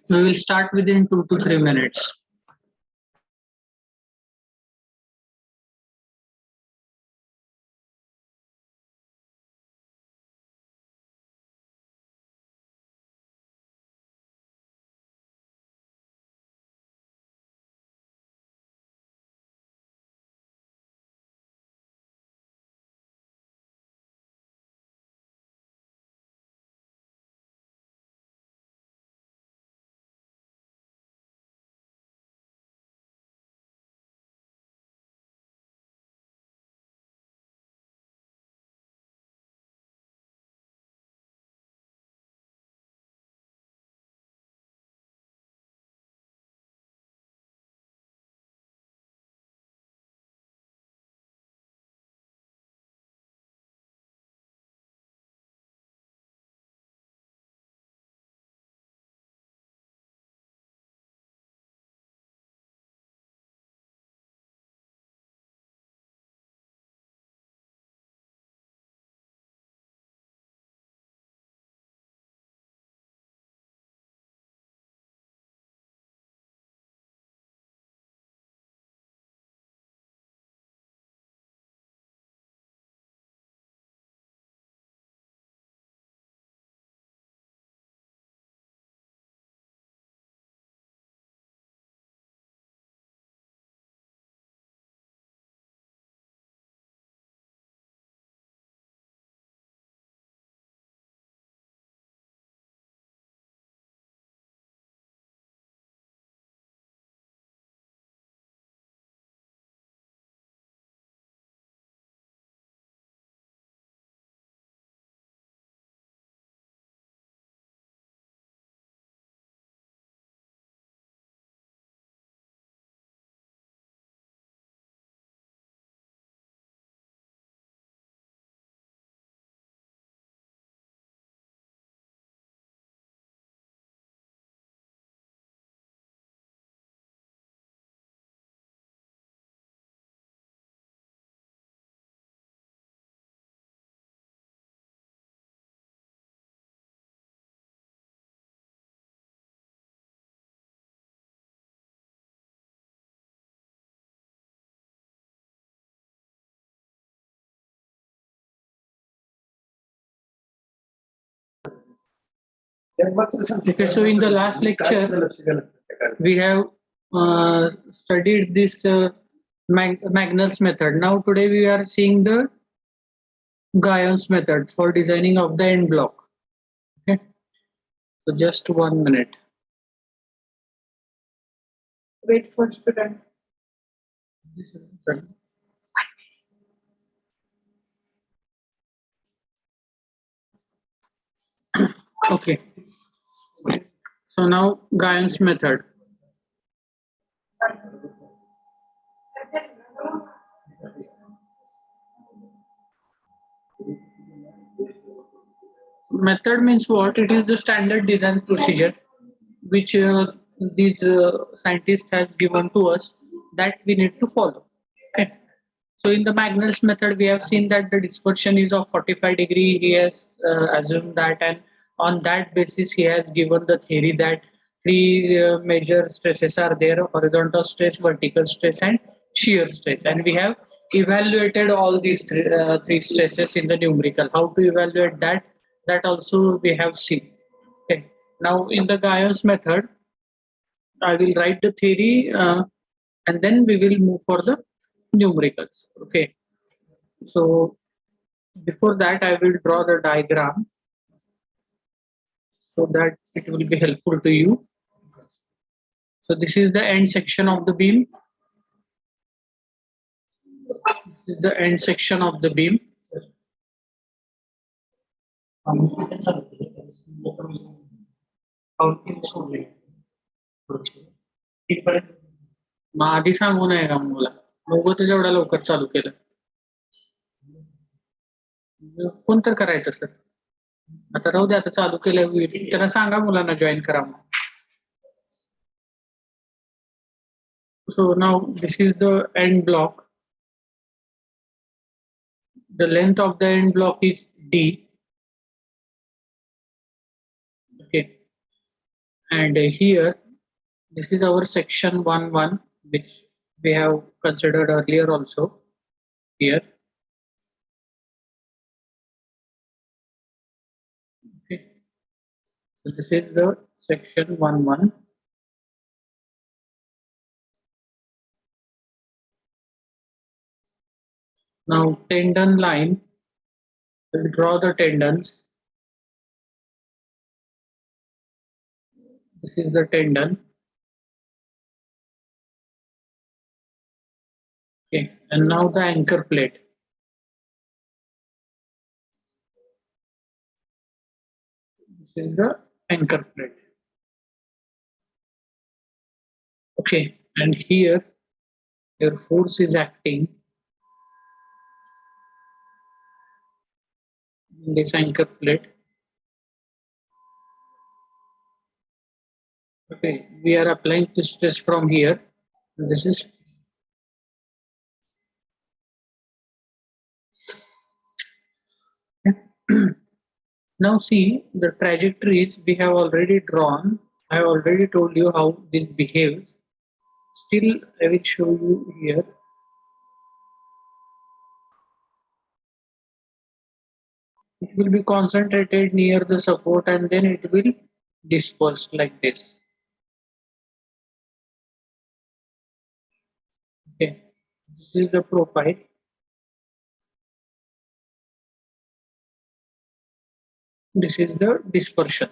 We will start within 2 to 3 minutes. Okay, so in the last lecture, we have studied this Magnus method. Now today we are seeing the Guyon's method for designing of the end block. Okay, so just 1 minute. Wait for student. Okay, so now Guyon's method. Method means what? It is the standard design procedure which these scientists has given to us that we need to follow. Okay. So in the Magnus method, we have seen that the dispersion is of 45 degree. He has assumed that, and on that basis, he has given the theory that three major stresses are there: horizontal stress, vertical stress, and shear stress. And we have evaluated all these three stresses in the numerical. How to evaluate that? That also we have seen. Okay. Now in the Guyon's method, I will write the theory and then we will move for the numericals. Okay. So before that, I will draw the diagram so that it will be helpful to you. So this is the end section of the beam. This is the end section of the beam. मग आधी सांगू नये का मला मग एवढा लवकर चालू केलं कोण तर करायचं सर आता राहू दे आता चालू केलं होईल त्यांना सांगा मुलांना जॉईन करा So now this is the end block. The length of the end block is D. Okay. And here, this is our section 1.1, which we have considered earlier also here. Okay. So this is the section 1.1. Now tendon line, we'll draw the tendons. This is the tendon. Okay, and now the anchor plate. This is the anchor plate. Okay, and here your force is acting in this anchor plate. Okay, we are applying this stress from here. This is now see the trajectories we have already drawn. I have already told you how this behaves. Still, I will show you here. It will be concentrated near the support and then it will disperse like this. Okay, this is the profile. This is the dispersion.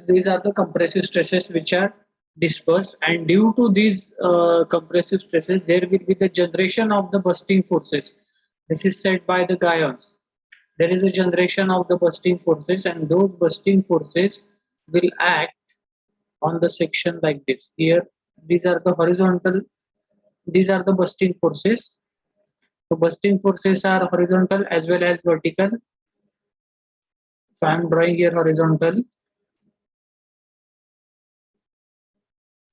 These are the compressive stresses which are dispersed, and due to these compressive stresses, there will be the generation of the bursting forces. This is said by the Guyons. There is a generation of the bursting forces, and those bursting forces will act on the section like this. Here, these are the horizontal, these are the bursting forces. So bursting forces are horizontal as well as vertical. So I am drawing here horizontal.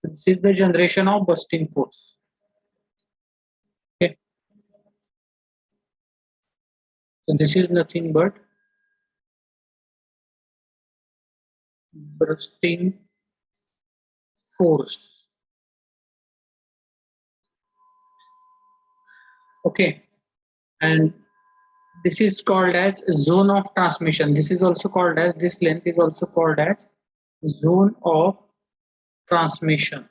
This is the generation of bursting force. Okay. So this is nothing but bursting force. Okay. And this is called as zone of transmission. This is also called as, this length is also called as zone of transmission,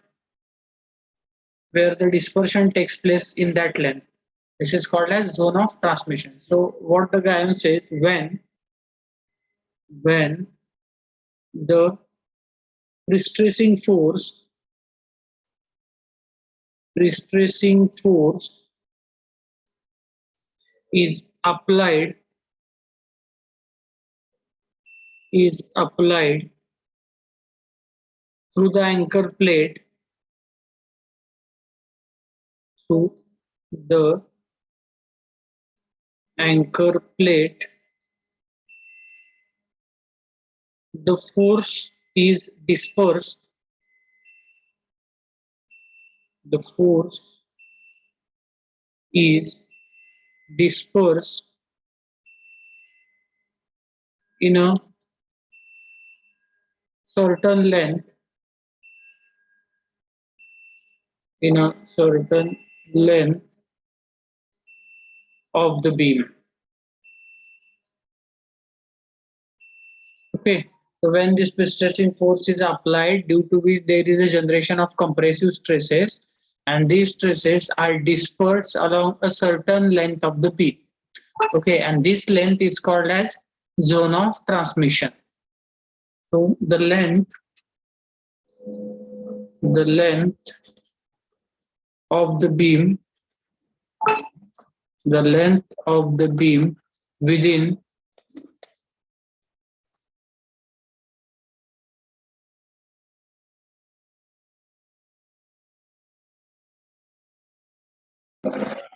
where the dispersion takes place in that length. This is called as zone of transmission. So what the guy says, when the pre-stressing force is applied through the anchor plate, through the anchor plate, the force is dispersed. The force is dispersed in a certain length, in a certain length of the beam. Okay, so when this stressing force is applied, due to which there is a generation of compressive stresses, and these stresses are dispersed along a certain length of the beam. Okay, and this length is called as zone of transmission. So the length of the beam, the length of the beam within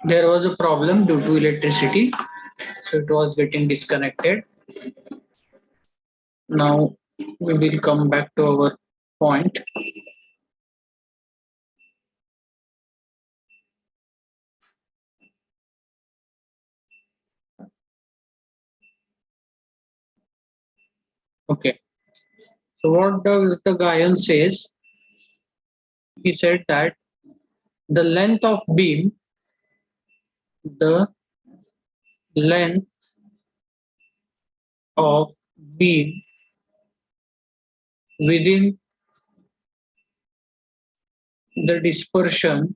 there was a problem due to electricity, so it was getting disconnected. Now we will come back to our point. Okay, So what does the Guyon says? He said that the length of beam, the length of beam within the dispersion,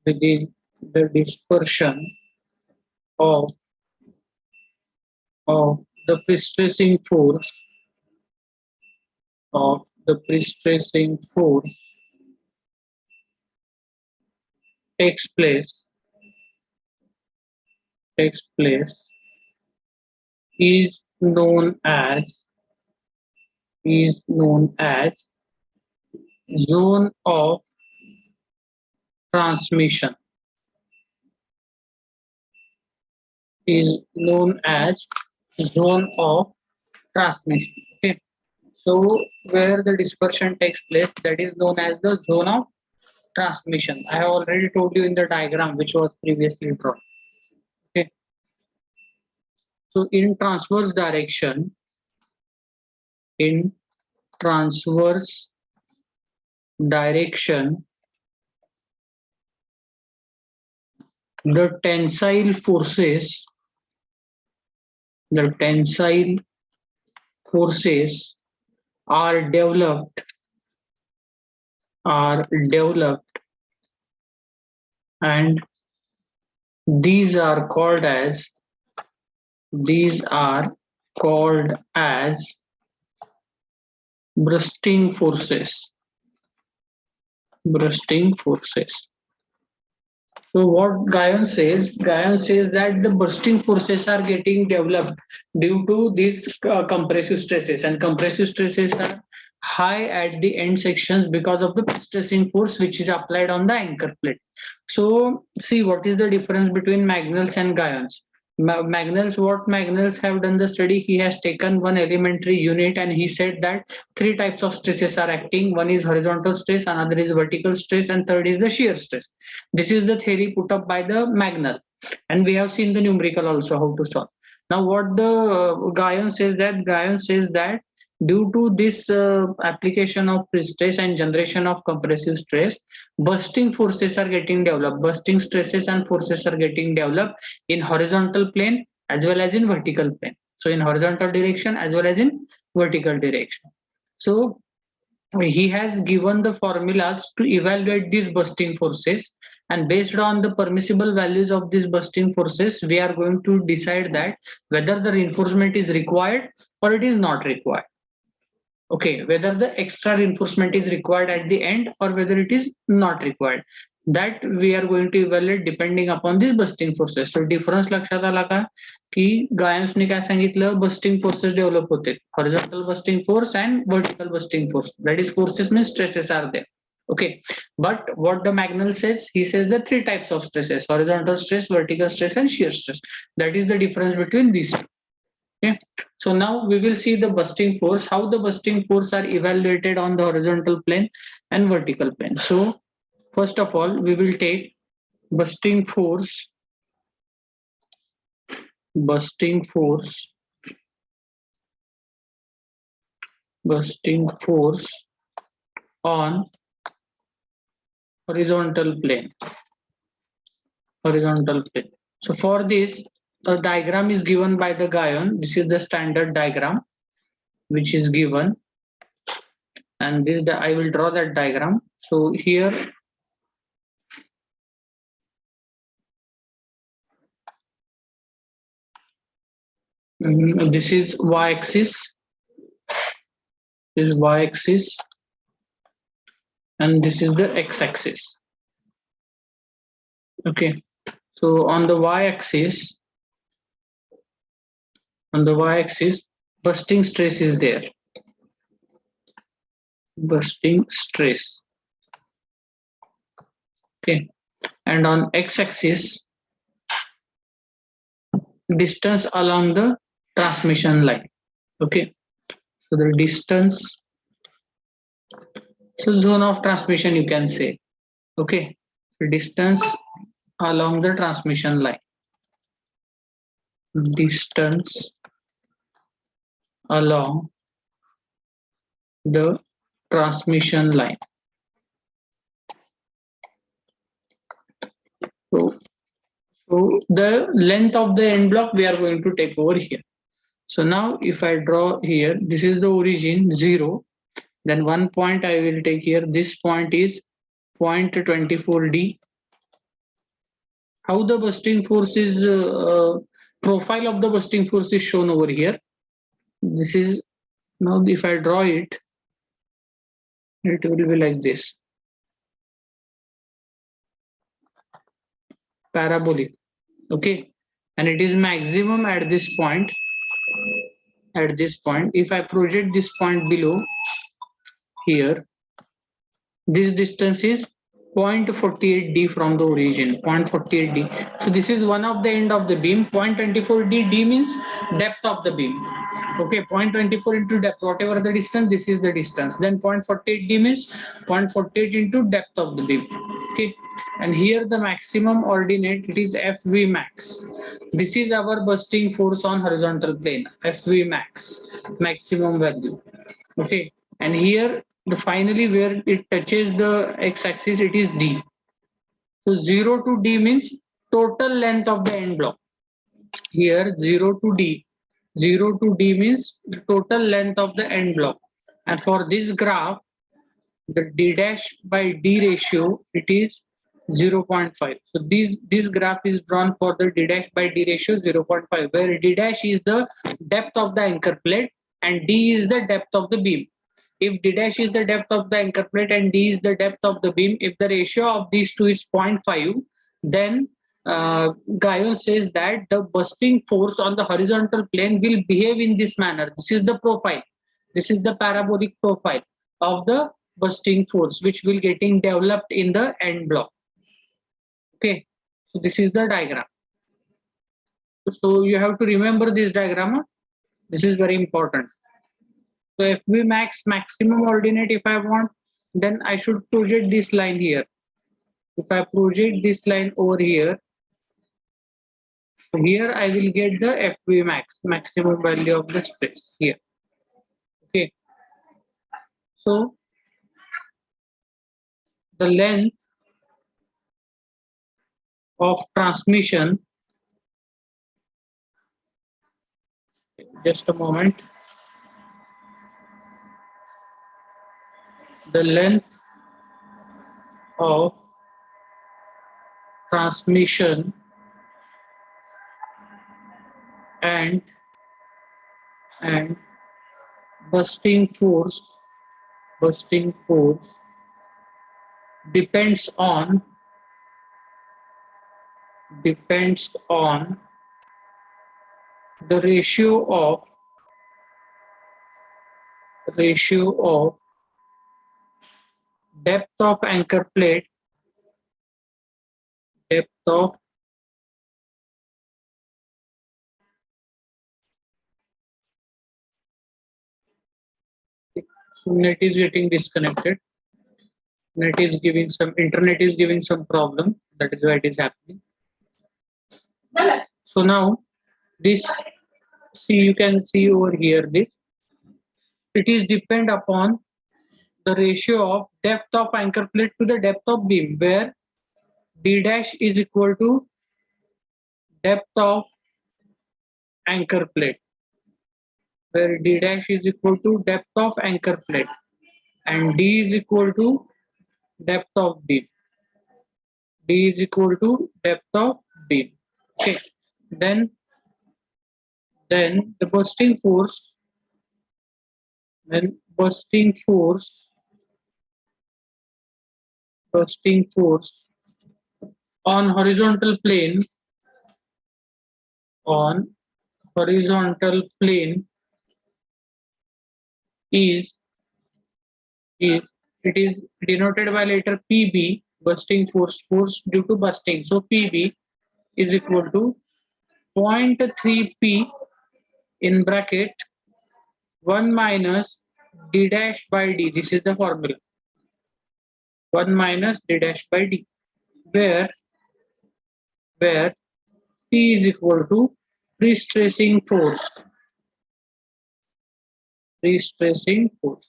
within the dispersion of the pre-stressing force, of the pre-stressing force takes place is known as zone of transmission, is known as zone of transmission. Okay, so where the dispersion takes place, that is known as the zone of transmission. I have already told you in the diagram which was previously drawn. Okay, so in transverse direction, in transverse direction, the tensile forces, the tensile forces are developed, are developed, and these are called as, these are called as bursting forces, bursting forces. So what Guyon says that the bursting forces are getting developed due to these compressive stresses, and compressive stresses are high at the end sections because of the stressing force which is applied on the anchor plate. So see what is the difference between Magnus and Guyon. Magnus, what Magnus have done the study, he has taken one elementary unit and he said that three types of stresses are acting. One is horizontal stress, another is vertical stress, and third is the shear stress. This is the theory put up by the Magnus, and we have seen the numerical also how to solve. Now, what the Guyon says that due to this application of stress and generation of compressive stress, bursting forces are getting developed. Bursting stresses and forces are getting developed in horizontal plane as well as in vertical plane. So, in horizontal direction as well as in vertical direction. So, he has given the formulas to evaluate these bursting forces, and based on the permissible values of these bursting forces we are going to decide that whether the reinforcement is required or it is not required. Okay, whether the extra reinforcement is required at the end or whether it is not required, that we are going to evaluate depending upon these bursting forces. So difference लक्षात आला का की गायन्सने काय सांगितलं, bursting forces develop होते, horizontal bursting force and vertical bursting force, that is forces means stresses are there. Okay, but what the Magnell says, he says the three types of stresses: horizontal stress, vertical stress, and shear stress. That is the difference between these two. Okay, so now we will see the bursting force, how the bursting force are evaluated on the horizontal plane and vertical plane. So first of all, we will take bursting force, bursting force, bursting force on horizontal plane, horizontal plane. So for this, a diagram is given by the Guyon. This is the standard diagram which is given, and this I will draw that diagram. So here this is y-axis, this is y-axis, and this is the x-axis. Okay, so on the y-axis, bursting stress is there, bursting stress. Okay, and on x-axis, distance along the transmission line. Okay, so the distance, so zone of transmission you can say. Okay, distance along the transmission line, distance along the transmission line. So the length of the end block we are going to take over here. So now if I draw here, this is the origin 0, then one point I will take here. This point is 0.24D. How the bursting force is profile of the bursting force is shown over here. This is now if I draw it, it will be like this. Parabolic. Okay, and it is maximum at this point. At this point, if I project this point below here, this distance is 0.48D from the origin, 0.48D. So this is one of the end of the beam. 0.24D, D means depth of the beam. Okay, 0.24 into depth, whatever the distance, this is the distance. Then 0.48D means 0.48 into depth of the beam. Okay, and here the maximum ordinate, it is FV max. This is our bursting force on horizontal plane, FV max, maximum value. Okay, and here the finally where it touches the x-axis, it is D. So 0 to D means total length of the end block. Here 0 to D, 0 to D means the total length of the end block. And for this graph, the D dash by D ratio, it is 0.5. So this graph is drawn for the D dash by D ratio 0.5, where D dash is the depth of the anchor plate and D is the depth of the beam. If D dash is the depth of the anchor plate and D is the depth of the beam, if the ratio of these two is 0.5, then Gayon says that the bursting force on the horizontal plane will behave in this manner. This is the profile. This is the parabolic profile of the bursting force, which will getting developed in the end block. Okay, so this is the diagram. So you have to remember this diagram. This is very important. So FV max, maximum ordinate, if I want, then I should project this line here. If I project this line over here, here I will get the FV max, maximum value of the stress here. Okay. So the length of transmission, just a moment. The length of transmission and bursting force depends on the ratio of depth of anchor plate, so net is getting disconnected. Internet is giving some problem. That is why it is happening. So now this, see, you can see over here, this, it is depend upon the ratio of depth of anchor plate to the depth of beam, where D dash is equal to depth of anchor plate, where D dash is equal to depth of anchor plate and D is equal to depth of beam. D is equal to depth of beam. Okay, then the bursting force, on horizontal plane, is it is denoted by letter PB, bursting force due to bursting. So PB is equal to 0.3P in bracket 1 minus D dash by D. This is the formula. 1 minus D dash by D, where P is equal to pre-stressing force. pre-stressing force.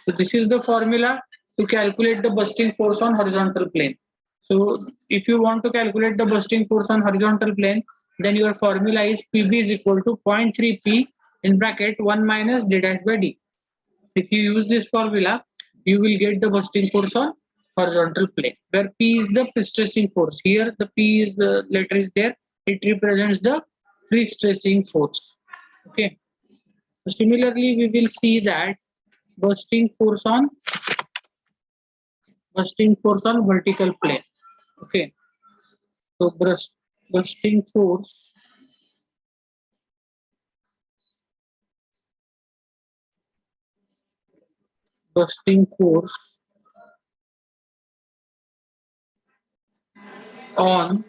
So this is the formula to calculate the bursting force on horizontal plane. So if you want to calculate the bursting force on horizontal plane, then your formula is Pb is equal to 0.3 P in bracket 1 minus d dash by d. If you use this formula, you will get the bursting force on horizontal plane, where P is the pre-stressing force. Here the P is the letter is there. It represents the pre-stressing force. Okay. So similarly, we will see that bursting force on vertical plane. Okay. So bursting force on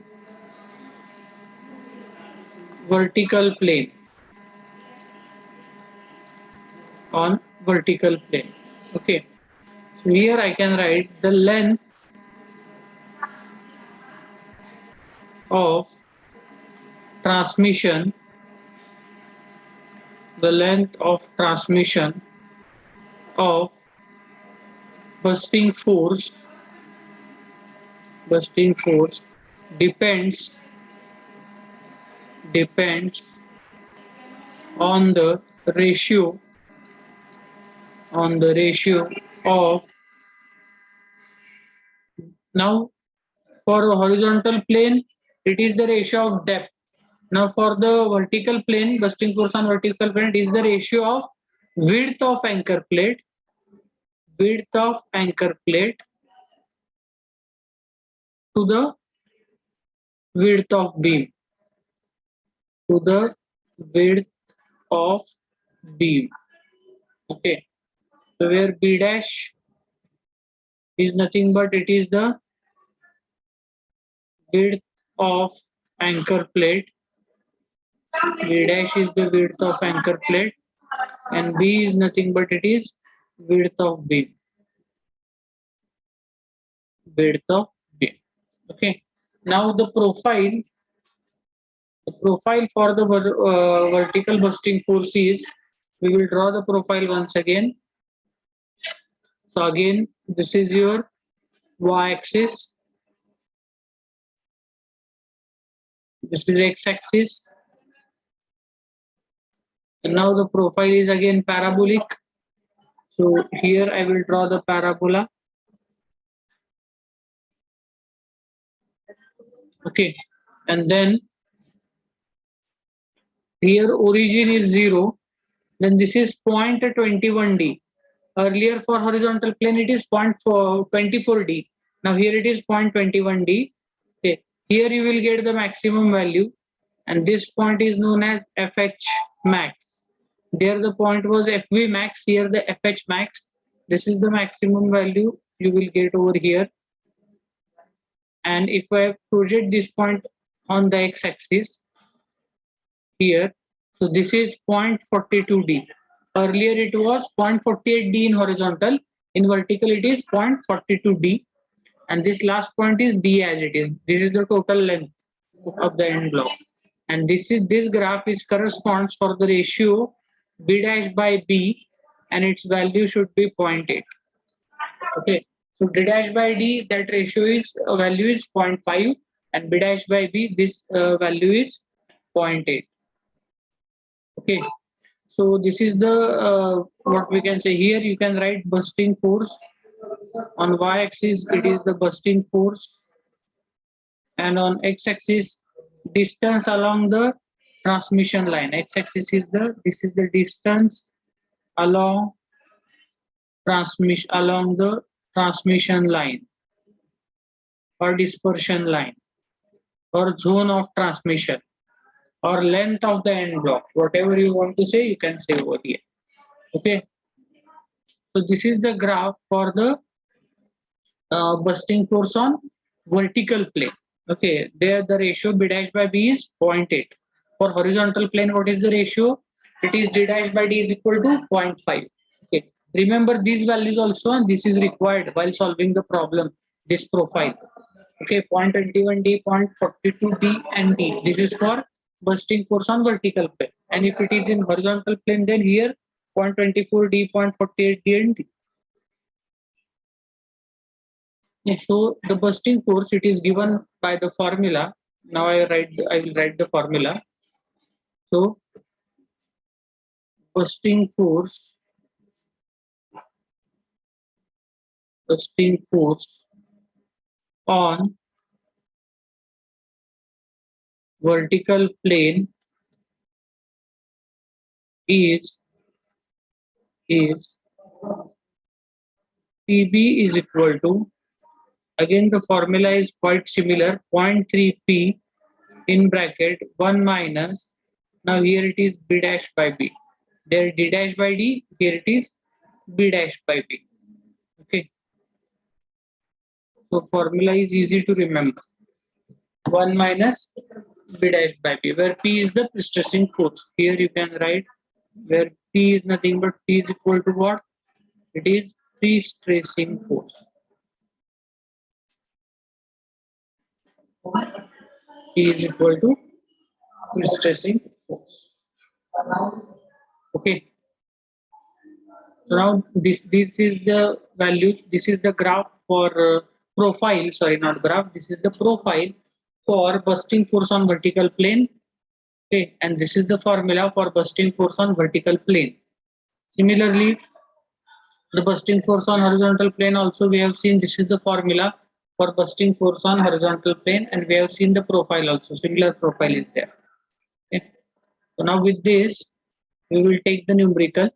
vertical plane Okay. So here I can write the length of transmission of bursting force depends on the ratio of, now for a horizontal plane it is the ratio of depth. Now for the vertical plane, bursting force on vertical plane, it is the ratio of width of anchor plate to the width of beam width of beam. Okay. So where B dash is nothing but it is the width of anchor plate. B dash is the width of anchor plate, and B is nothing but it is width of beam. Okay. Now the profile for the vertical bursting force is, we will draw the profile once again. So again, this is your y-axis, this is x-axis, and now the profile is again parabolic. So here I will draw the parabola. Okay, and then here origin is 0, then this is point 21d. Earlier for horizontal plane it is 0.24d. Now here it is 0.21d. Okay, here you will get the maximum value, and this point is known as FH max. There the point was FV max, here the FH max. This is the maximum value you will get over here. And if I project this point on the x-axis here, so this is 0.42d. Earlier it was 0.48d in horizontal. In vertical it is 0.42d, and this last point is d as it is. This is the total length of the end block, and this graph is corresponds for the ratio b dash by b, and its value should be 0.8. Okay, so d dash by d, that ratio is value is 0.5, and b dash by b, this value is 0.8. Okay, so this is the what we can say here. You can write bursting force on y-axis. It is the bursting force, and on x-axis distance along the transmission line. X-axis is the distance along the transmission line or dispersion line or zone of transmission or length of the end block. Whatever you want to say, you can say over here. Okay. So this is the graph for the bursting force on vertical plane. Okay, there the ratio b dash by b is 0.8. For horizontal plane, what is the ratio? It is d dash by d is equal to 0.5. Okay, remember these values also, and this is required while solving the problem, this profile. Okay, 0.21d, 0.42d, and d. This is for bursting force on vertical plane. And if it is in horizontal plane, then here 0.24 D, 0.48 D and D. Yeah, so the bursting force, it is given by the formula. Now I will write the formula. So bursting force on vertical plane is PB is equal to, again the formula is quite similar, 0.3 P in bracket 1 minus, now here it is B dash by B. There D dash by D, here it is B dash by B. Okay. So formula is easy to remember. 1 minus B dash by B, where P is the stressing force. Here you can write where P is nothing but P is equal to what? It is pre-stressing force. P is equal to pre-stressing force. Okay. So now this is the value. This is the graph for profile. Sorry, not graph. This is the profile for bursting force on vertical plane. Okay, and this is the formula for bursting force on vertical plane. Similarly, the bursting force on horizontal plane also we have seen. This is the formula for bursting force on horizontal plane, and we have seen the profile also. Similar profile is there. Okay. So now with this, we will take the numerical.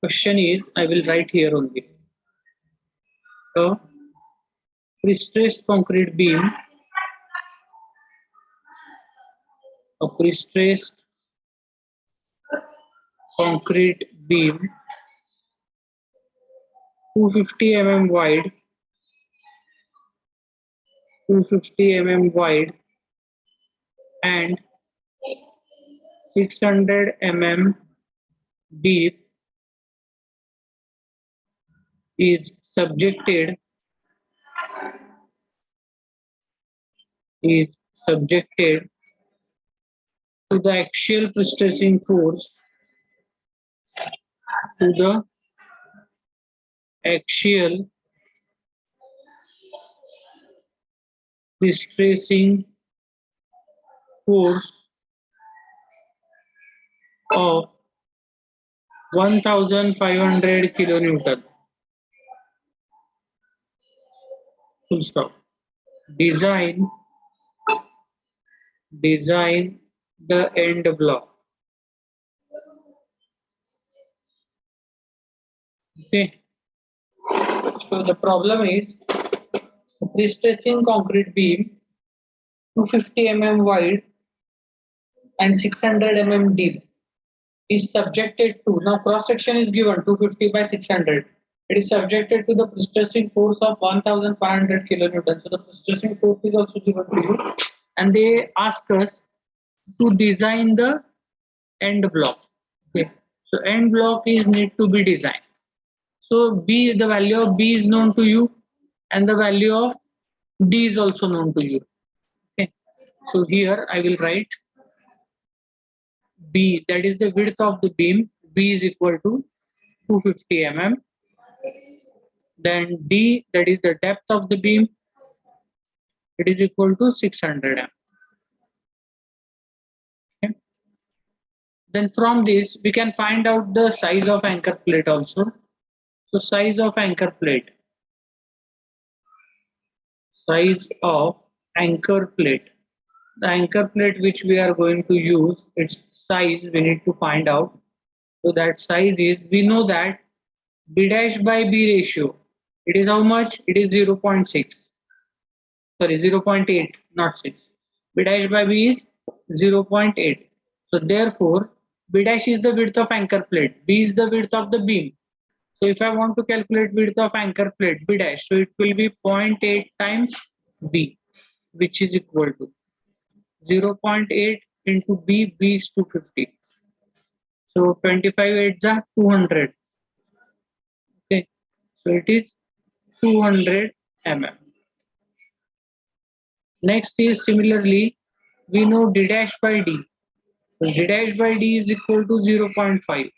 Question is, I will write here only. So, pre-stressed concrete beam, a pre-stressed concrete beam, 250 mm wide, 250 mm wide, and 600 mm deep is subjected to the axial pre-stressing force, to the axial pre-stressing force of 1500 kilonewton. Full stop. Design the end block. Okay. So the problem is pre-stressing concrete beam 250 mm wide and 600 mm deep is subjected to, now cross section is given 250 by 600. It is subjected to the pre-stressing force of 1500 kilonewton. So the pre-stressing force is also given to you, and they ask us to design the end block. Okay. So end block is need to be designed. So B, the value of B is known to you, and the value of D is also known to you. Okay. So here I will write B, that is the width of the beam. B is equal to 250 mm. Then D, that is the depth of the beam. It is equal to 600 mm. Okay. Then from this we can find out the size of anchor plate also. So size of anchor plate. Size of anchor plate. The anchor plate which we are going to use, its size we need to find out. So that size is, we know that B dash by B ratio, it is how much? It is 0.6. Sorry, 0.8, not 6. B dash by B is 0.8. So therefore, B dash is the width of anchor plate. B is the width of the beam. So if I want to calculate width of anchor plate, B dash, so it will be 0.8 times B, which is equal to 0.8 into B, B is 250. So 25 8 are 200. Okay, so it is 200 mm. Next is similarly, we know D dash by D. So d dash by d is equal to 0.5.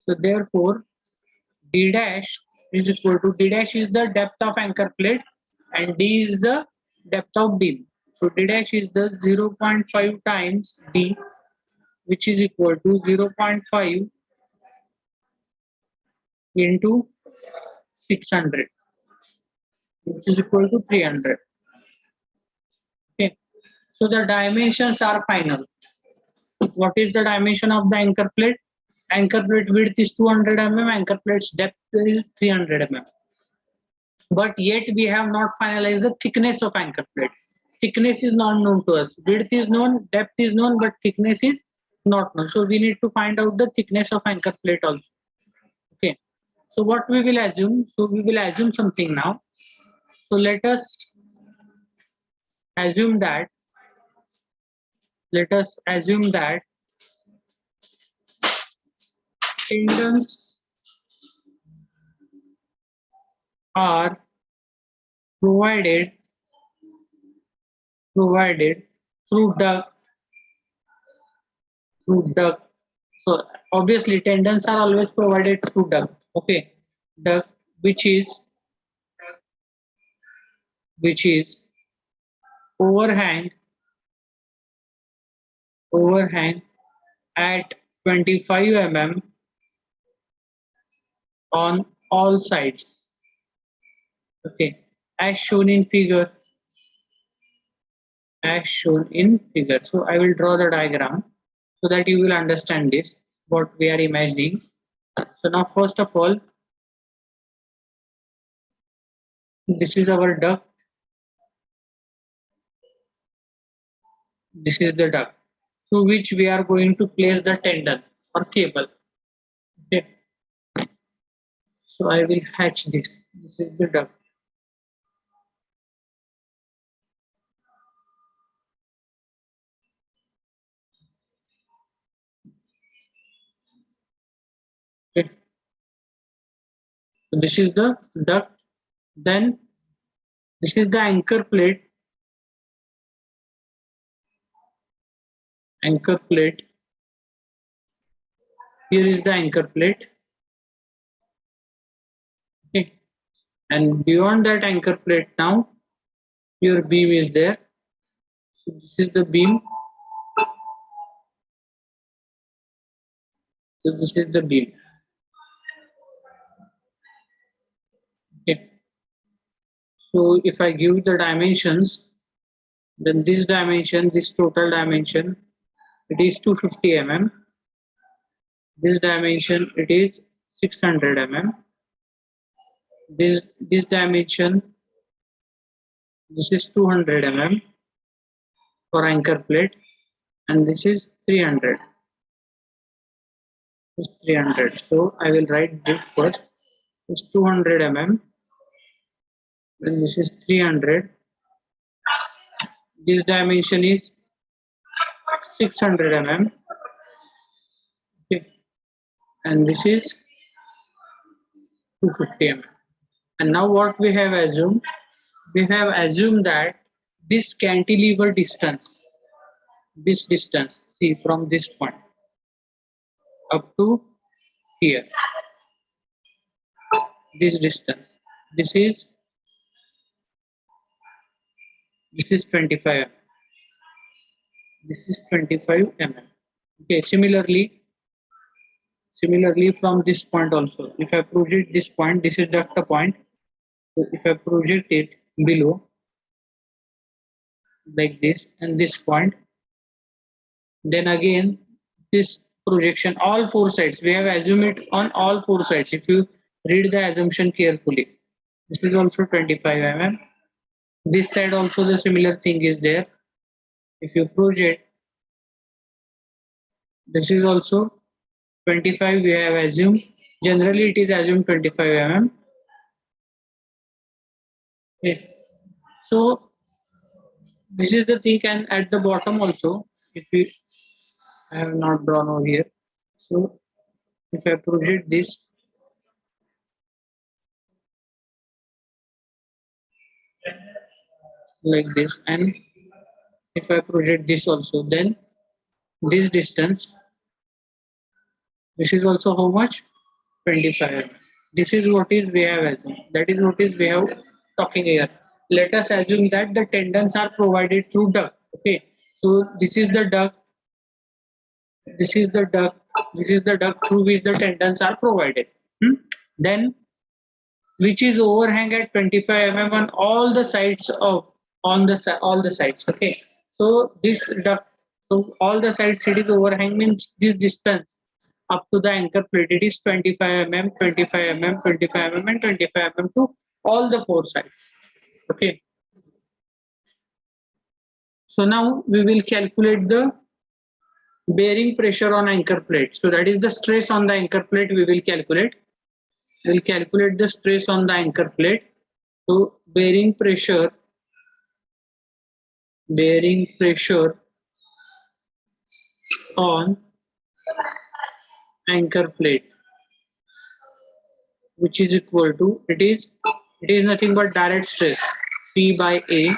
So therefore, d dash is equal to d dash is the depth of anchor plate and d is the depth of beam. So d dash is the 0.5 times d, which is equal to 0.5 into 600, which is equal to 300. Okay. So the dimensions are final. What is the dimension of the anchor plate? Anchor plate width is 200 mm, anchor plate's depth is 300 mm. But yet we have not finalized the thickness of anchor plate. Thickness is not known to us. Width is known, depth is known, but thickness is not known. So we need to find out the thickness of anchor plate also. Okay. So what we will assume? So we will assume something now. So let us assume that. Let us assume that tendons are provided through duct. So obviously tendons are always provided through duct. Okay, duct which is overhang at 25 mm on all sides. Okay, as shown in figure. So I will draw the diagram so that you will understand this what we are imagining. So now first of all, this is our duct. This is the duct through which we are going to place the tendon or cable. Okay. So I will hatch this. This is the duct. Okay. So this is the duct. Then this is the anchor plate. Anchor plate. Here is the anchor plate. Okay. And beyond that anchor plate now, your beam is there. So this is the beam. So this is the beam. Okay. So if I give the dimensions, then this dimension, this total dimension, it is 250 mm. This dimension, it is 600 mm. This dimension, this is 200 mm for anchor plate, and this is 300. This 300. So I will write this first. This 200 mm, and this is 300. This dimension is 600 mm. Okay. And this is 250 mm. And now what we have assumed? We have assumed that this cantilever distance, this distance, see from this point up to here, this distance, this is 25 mm. This is 25 mm. Okay, similarly from this point also, if I project this point, this is just a point. So if I project it below like this and this point, then again this projection, all four sides, we have assumed it on all four sides. If you read the assumption carefully, this is also 25 mm. This side also the similar thing is there. If you project, this is also 25 we have assumed. Generally it is assumed 25 mm. Okay. So this is the thing, and at the bottom also, if we, I have not drawn over here. So if I project this like this, and if I project this also, then this distance. This is also how much? 25 mm. This is what is we have assumed. That is what is we have talking here. Let us assume that the tendons are provided through duct. Okay. So this is the duct. This is the duct. This is the duct through which the tendons are provided. Then which is overhang at 25 mm on all the sides of all the sides. Okay. So this duct. So all the sides it is overhang means this distance up to the anchor plate. It is 25 mm, 25 mm, 25 mm, and 25 mm to all the four sides. Okay. So now we will calculate the bearing pressure on anchor plate. So that is the stress on the anchor plate we will calculate. We will calculate the stress on the anchor plate. So bearing pressure on anchor plate, which is equal to it is nothing but direct stress P by A,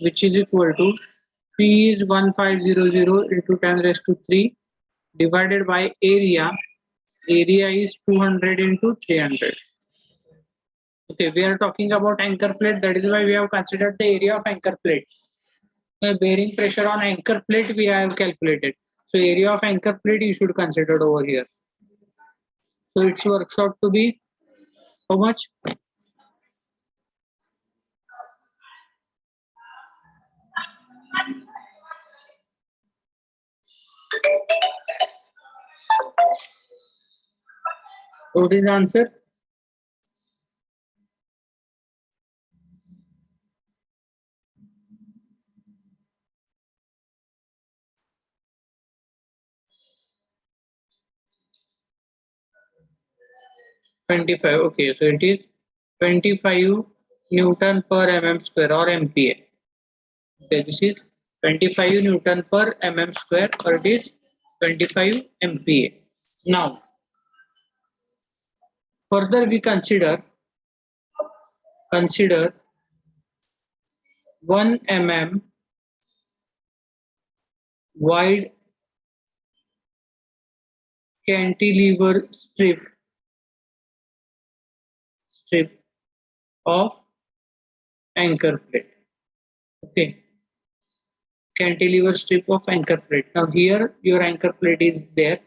which is equal to P is 1500 into 10 raised to 3 divided by area. Area is 200 into 300. Okay, we are talking about anchor plate. That is why we have considered the area of anchor plate. The bearing pressure on anchor plate we have calculated. So area of anchor plate you should consider over here. So it works out to be how much? What is the answer? $25. Okay, so it is 25 Newton per mm square or MPa. Okay, this is 25 Newton per mm square or it is 25 MPa. Now, further we consider 1 mm wide cantilever strip of anchor plate. Okay, cantilever strip of anchor plate. Now here your anchor plate is there.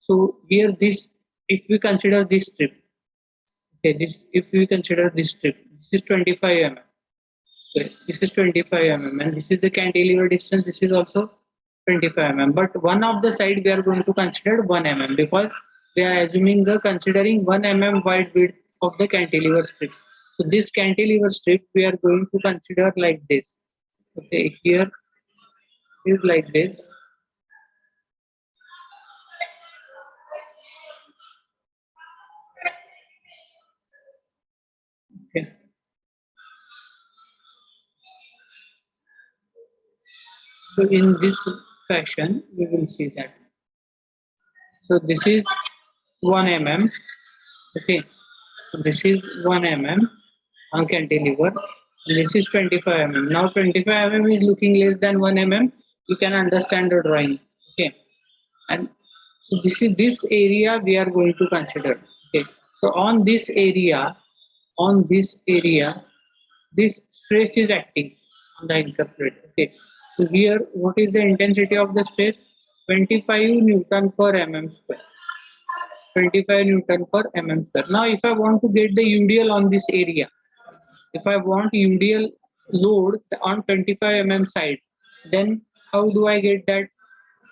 So here this, if we consider this strip, okay, this if we consider this strip, this is 25 mm. Okay, this is 25 mm, and this is the cantilever distance. This is also 25 mm. But one of the side we are going to consider 1 mm because we are assuming the considering 1 mm wide width of the cantilever strip. So this cantilever strip we are going to consider like this. Okay, here is like this. Okay. So in this fashion, we will see that. So this is 1 mm. Okay. So this is 1 mm on cantilever. And this is 25 mm. Now 25 mm is looking less than 1 mm. You can understand the drawing. Okay. And so this area we are going to consider. Okay. So on this area, this stress is acting on the anchor plate. Okay. So here, what is the intensity of the stress? 25 Newton per mm square. 25 Newton per mm square. Now, if I want to get the UDL on this area, if I want UDL load on 25 mm side, then how do I get that?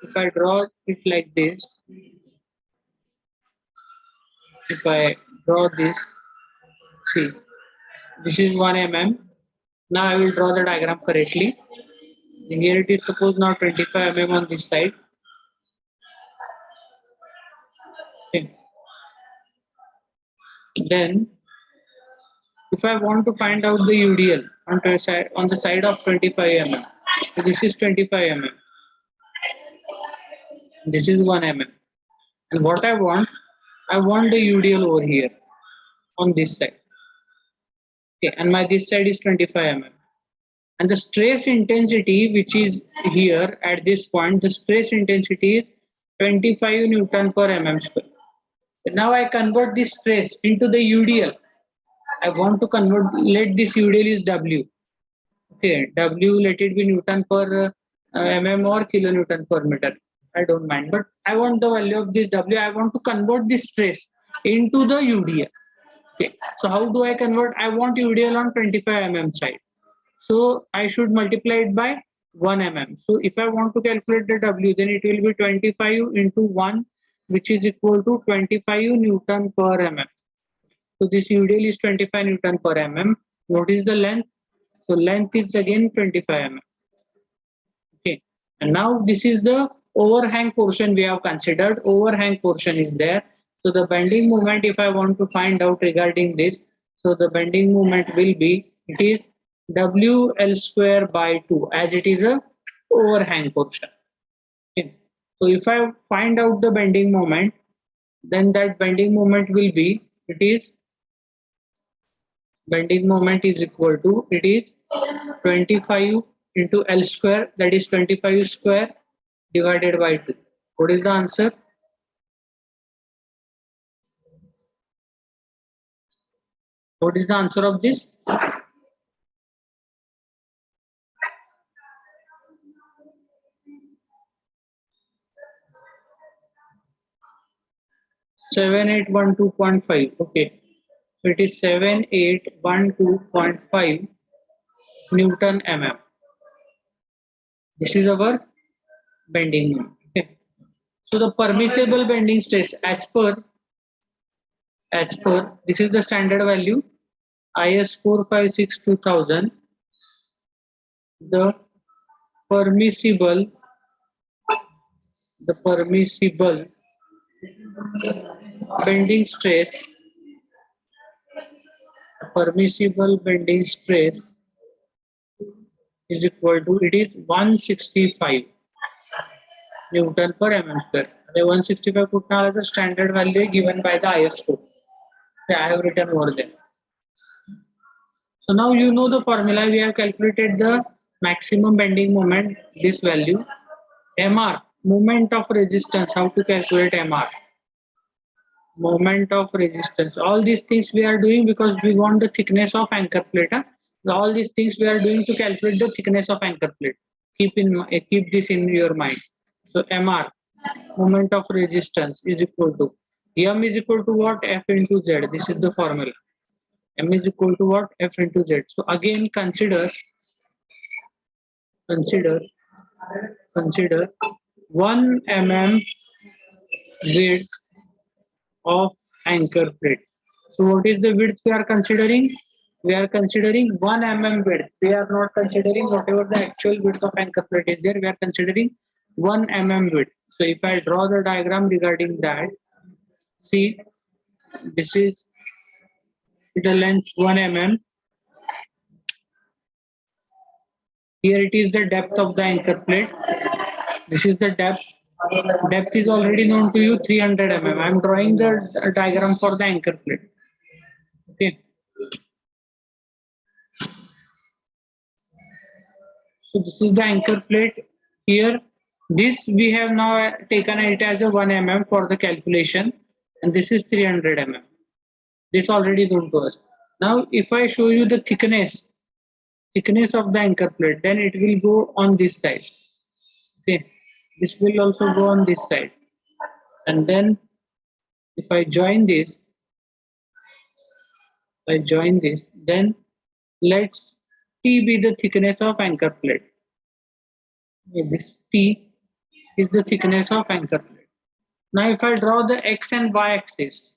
If I draw it like this, if I draw this, see, this is 1 mm. Now I will draw the diagram correctly. Here it is suppose now 25 mm on this side. Okay. Then if I want to find out the UDL on the side of 25 mm, so this is 25 mm, this is 1 mm, and what I want the UDL over here on this side. Okay, and my this side is 25 mm. And the stress intensity, which is here at this point, the stress intensity is 25 Newton per mm square. Now I convert this stress into the UDL. I want to convert, let this UDL is W. Okay, W, let it be Newton per mm or kilonewton per meter. I don't mind, but I want the value of this W. I want to convert this stress into the UDL. Okay, so how do I convert? I want UDL on 25 mm side. So I should multiply it by 1 mm. So if I want to calculate the W, then it will be 25 into 1, which is equal to 25 Newton per mm. So this UDL is 25 Newton per mm. What is the length? So length is again 25 mm. Okay. And now this is the overhang portion we have considered. Overhang portion is there. So the bending moment, if I want to find out regarding this, so the bending moment will be, it is WL square by 2, as it is a overhang portion. Okay. So if I find out the bending moment, then that bending moment will be, it is bending moment is equal to, it is 25 into L square, that is 25 square divided by 2. What is the answer? What is the answer of this? Seven eight one 2.5. Okay. So it is 7812.5 Newton mm. This is our bending moment. Okay. So the permissible bending stress as per this is the standard value IS 456 2000. The permissible bending stress permissible bending stress is equal to, it is 165 Newton per mm square. The 165 कुठनं आलं तर standard value given by the IS code. I have written over there. So now you know the formula. We have calculated the maximum bending moment, this value. MR, moment of resistance. How to calculate MR? Moment of resistance. All these things we are doing because we want the thickness of anchor plate. Huh? All these things we are doing to calculate the thickness of anchor plate. Keep this in your mind. So MR, moment of resistance, is equal to M is equal to what? F into Z. This is the formula. M is equal to what? F into Z. So again consider 1 mm width of anchor plate. So what is the width we are considering? We are considering 1 mm width. We are not considering whatever the actual width of anchor plate is there. We are considering 1 mm width. So if I draw the diagram regarding that, see, this is the length 1 mm. Here it is the depth of the anchor plate. This is the depth. Depth is already known to you, 300 mm. I am drawing the diagram for the anchor plate. Okay. So this is the anchor plate here. This we have now taken it as a 1 mm for the calculation, and this is 300 mm. This already known to us. Now, if I show you the thickness of the anchor plate, then it will go on this side. Okay, this will also go on this side, and then if I join this, then let's T be the thickness of anchor plate. This T is the thickness of anchor plate. Now if I draw the X and Y axis,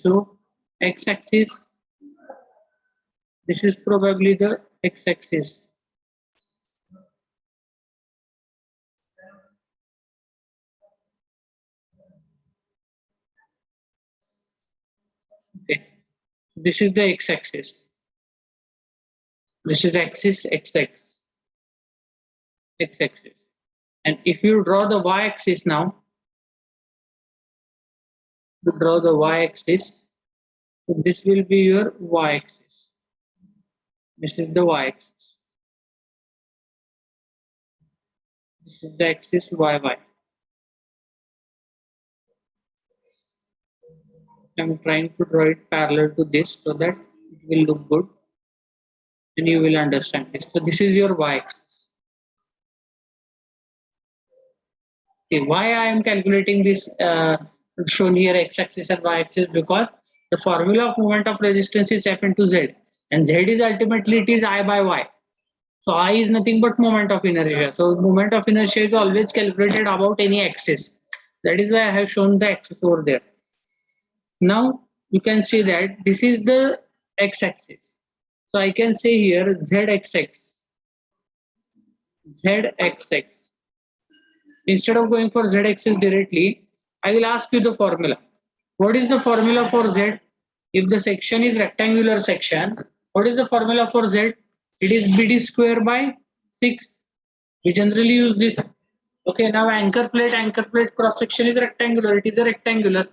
so X axis, this is probably the X axis. Okay, this is the X axis. This is axis X axis. And if you draw the Y axis now, this will be your Y axis. This is the y-axis. This is the axis YY. I'm trying to draw it parallel to this so that it will look good and you will understand this. So this is your y-axis. Okay, why I am calculating this shown here x-axis and y-axis, because the formula of moment of resistance is F into Z, and Z is ultimately it is I by Y. So I is nothing but moment of inertia. So moment of inertia is always calculated about any axis. That is why I have shown the axis over there. Now you can see that this is the x-axis. So I can say here z-axis. Z-axis. Instead of going for z-axis directly, I will ask you the formula. What is the formula for z? If the section is rectangular section, what is the formula for z? It is BD square by 6. We generally use this. Okay, now anchor plate cross section is rectangular. It is a rectangular.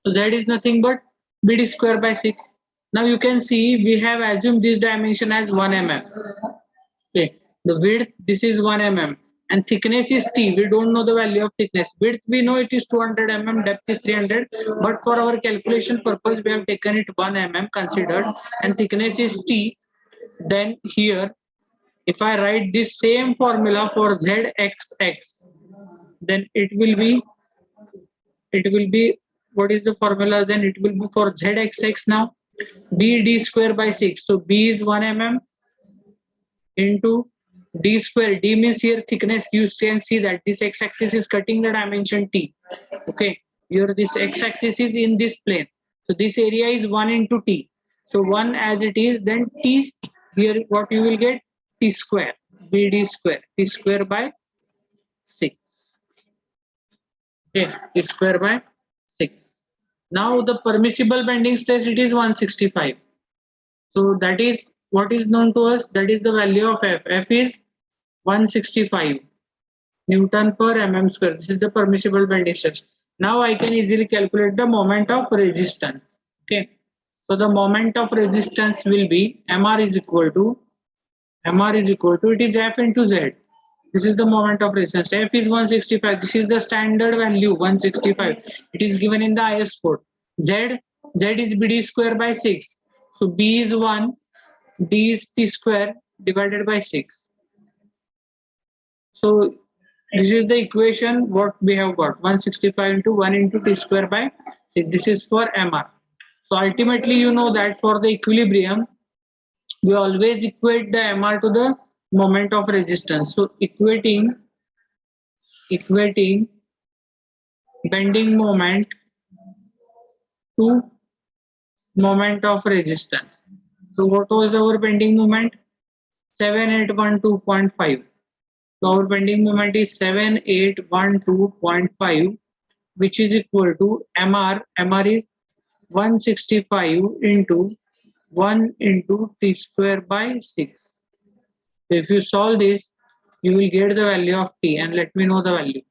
So z is nothing but BD square by 6. Now you can see we have assumed this dimension as 1 mm. Okay, the width this is 1 mm and thickness is t. We don't know the value of thickness. Width we know it is 200 mm, depth is 300. But for our calculation purpose, we have taken it 1 mm considered and thickness is t. Then here, if I write this same formula for zxx, then it will be what is the formula? Then it will be for zxx now bd square by 6. So b is 1 mm into d square. D means here thickness. You can see that this x-axis is cutting the dimension t. Okay, here this x-axis is in this plane. So this area is 1 into t. So 1 as it is, then t here what you will get t square, bd square, t square by 6. Okay, t square by 6. Now the permissible bending stress it is 165. So that is what is known to us. That is the value of F. F is 165 Newton per mm square. This is the permissible bending stress. Now I can easily calculate the moment of resistance. Okay. So the moment of resistance will be Mr is equal to it is F into Z. This is the moment of resistance. F is 165. This is the standard value 165. It is given in the IS code. Z is BD square by 6. So B is 1, D is T square divided by 6. So this is the equation what we have got 165 into 1 into T square by 6. This is for Mr. So ultimately you know that for the equilibrium we always equate the Mr to the moment of resistance. So equating bending moment to moment of resistance. So what was our bending moment? 7812.5. So our bending moment is 7812.5, which is equal to Mr. Mr is 165 into 1 into T square by 6. So if you solve this, you will get the value of T, and let me know the value.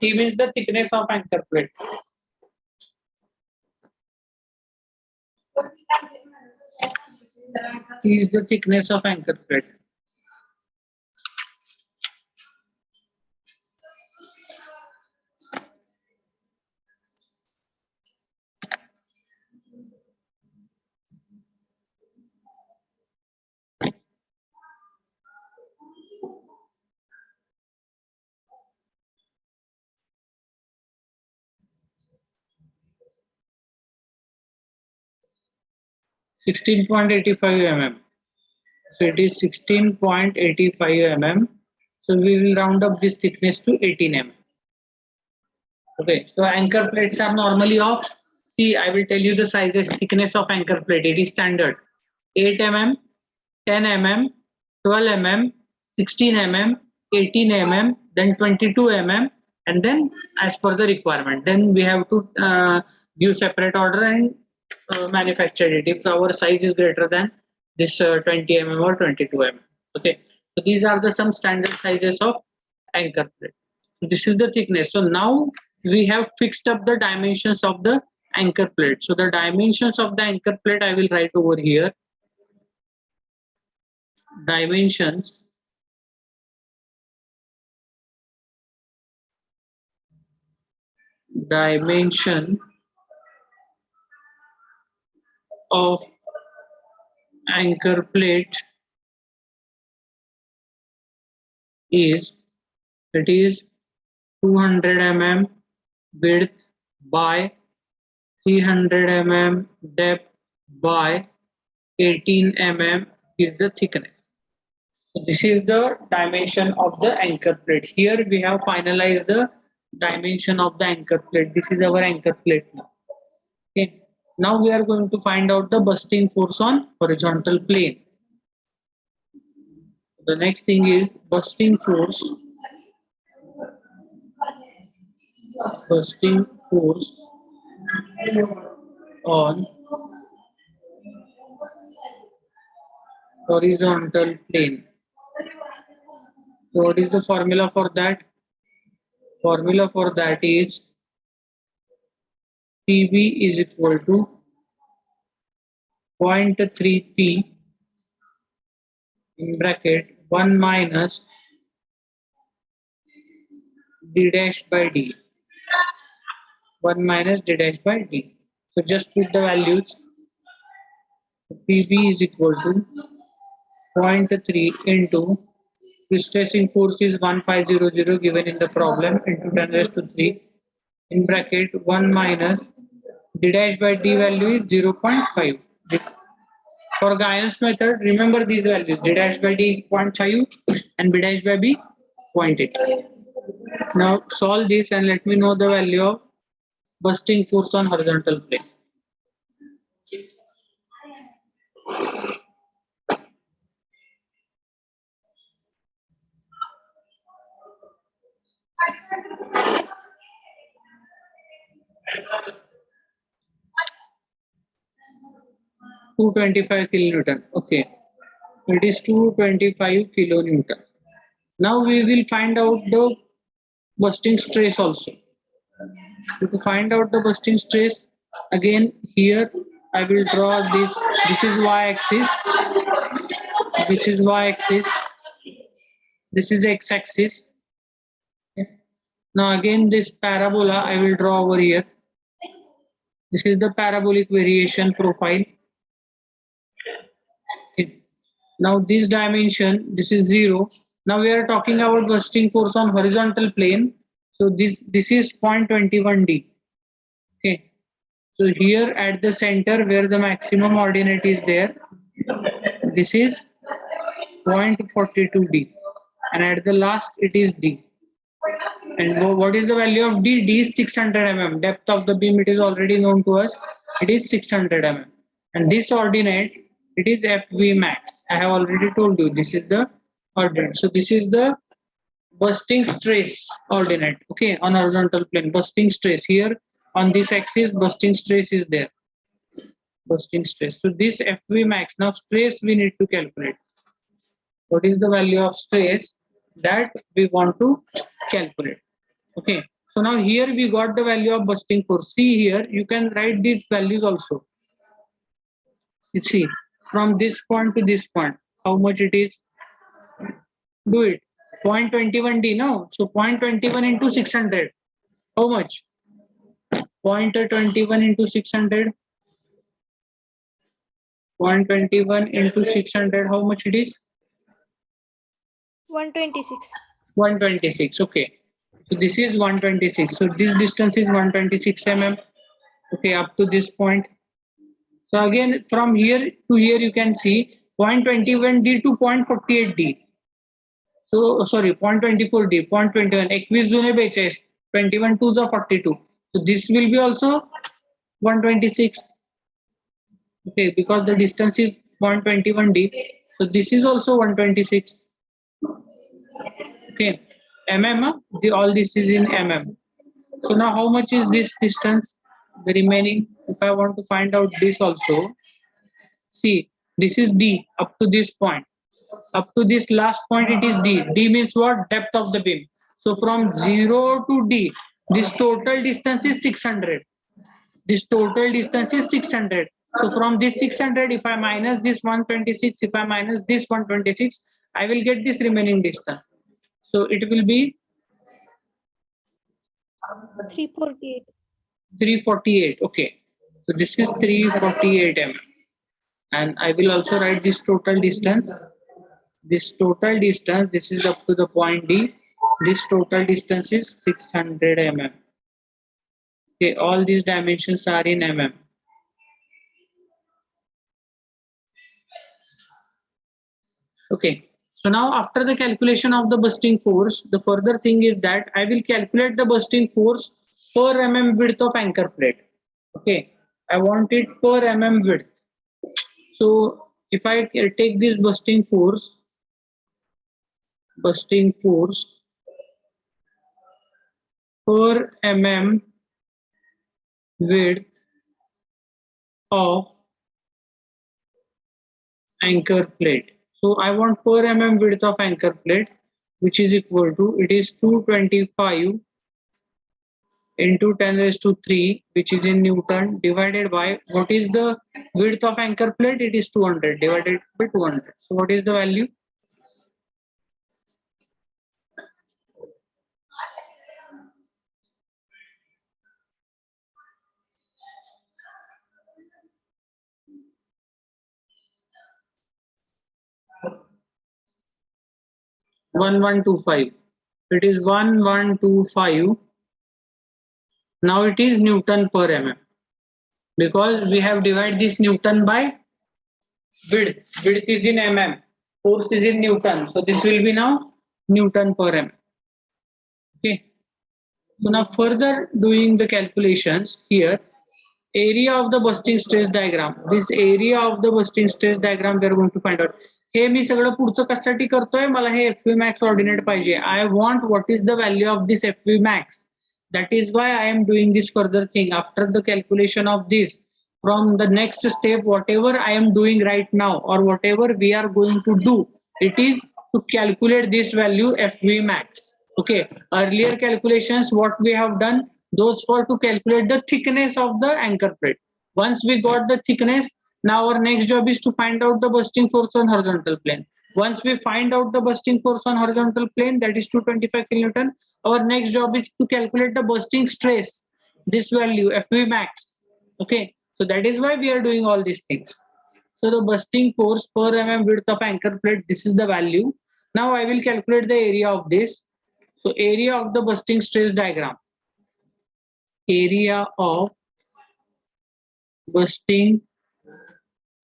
T means the thickness of anchor plate. T is the thickness of anchor plate. (16.85 mm). So it is 16.85 mm. So we will round up this thickness to 18 mm. Okay, so anchor plates are normally of, see, I will tell you the sizes, thickness of anchor plate. It is standard 8 mm, 10 mm, 12 mm, 16 mm, 18 mm, then 22 mm, and then as per the requirement. Then we have to give separate order and manufacture it if our size is greater than this 20 mm or 22 mm. Okay, so these are the some standard sizes of anchor plate. This is the thickness. So now we have fixed up the dimensions of the anchor plate. So the dimensions of the anchor plate I will write over here. dimensions dimension of anchor plate is, it is 200 mm width by 300 mm depth by 18 mm is the thickness. So this is the dimension of the anchor plate. Here we have finalized the dimension of the anchor plate. This is our anchor plate now. Okay. Now we are going to find out the bursting force on horizontal plane. The next thing is bursting force on horizontal plane. So what is the formula for that? Formula for that is PB is equal to 0.3P in bracket 1 minus d dash by d. 1 minus d dash by d. So just put the values. PB is equal to 0.3 into the stressing force is 1500 given in the problem into 10 raised to 3 in bracket 1 minus d dash by d value is 0.5. For Gauss method, remember these values d dash by d 0.5 and b dash by b 0.8. Now solve this and let me know the value of bursting force on horizontal plane. Two 25 kilonewton. Okay, it is 225 kilonewton. Now we will find out the bursting stress also. So to find out the bursting stress, again here I will draw this. This is y-axis. This is y-axis. This is x-axis. Now again this parabola I will draw over here. This is the parabolic variation profile. Okay. Now this dimension, this is 0. Now we are talking about bursting force on horizontal plane. So this is 0.21d. Okay. So here at the center where the maximum ordinate is there, this is 0.42d, and at the last it is d. And what is the value of d? D is 600 mm. Depth of the beam, it is already known to us. It is 600 mm. And this ordinate, it is FV max. I have already told you this is the ordinate. So this is the bursting stress ordinate. Okay, on horizontal plane, bursting stress. Here on this axis, bursting stress is there. Bursting stress. So this FV max. Now stress we need to calculate. What is the value of stress that we want to calculate? Okay, so now here we got the value of bursting force. See here, you can write these values also. You see, from this point to this point, how much it is? Do it. 0.21d, no? So 0.21 into 600. How much? 0.21 into 600. 0.21 into 600. How much it is? 126. 126. Okay. So this is 126. So this distance is 126 mm. Okay, up to this point. So again, from here to here, you can see 0.21d to 0.48d. So sorry, 0.24d, 0.21. 21 जुने 42, 21 twos are 42. So this will be also 126. Okay, because the distance is 0.21d. So this is also 126. Okay, mm. All this is in mm. So now how much is this distance? The remaining, if I want to find out this also, see, this is D up to this point. Up to this last point, it is D. D means what? Depth of the beam. So from 0 to D, this total distance is 600. This total distance is 600. So from this 600, if I minus this 126, if I minus this 126, I will get this remaining distance. So it will be 348. 348. Okay. So this is 348 mm. And I will also write this total distance. This total distance, this is up to the point D. This total distance is 600 mm. Okay, all these dimensions are in mm. Okay, so now after the calculation of the bursting force, the further thing is that I will calculate the bursting force per mm width of anchor plate. Okay, I want it per mm width. So if I take this bursting force per mm width of anchor plate. So I want per mm width of anchor plate, which is equal to, it is 225 into 10 raised to 3, which is in Newton, divided by, what is the width of anchor plate? It is 200 divided by 200. So what is the value? One one two five. It is 1125. Now it is Newton per mm, because we have divided this Newton by width. Width is in mm, force is in Newton. So this will be now Newton per mm. Okay. So now further doing the calculations here, area of the bursting stress diagram. This area of the bursting stress diagram we are going to find out. हे मी सगळं पुढचं कशासाठी करतोय, मला हे FV max ordinate पाहिजे. I want what is the value of this FV max. That is why I am doing this further thing. After the calculation of this, from the next step, whatever I am doing right now or whatever we are going to do, it is to calculate this value FV max. Okay, earlier calculations what we have done, those were to calculate the thickness of the anchor plate. Once we got the thickness, now our next job is to find out the bursting force on horizontal plane. Once we find out the bursting force on horizontal plane, that is 225 kilonewton, our next job is to calculate the bursting stress, this value FV max. Okay, so that is why we are doing all these things. So the bursting force per mm width of anchor plate, this is the value. Now I will calculate the area of this. So area of the bursting stress diagram. Area of bursting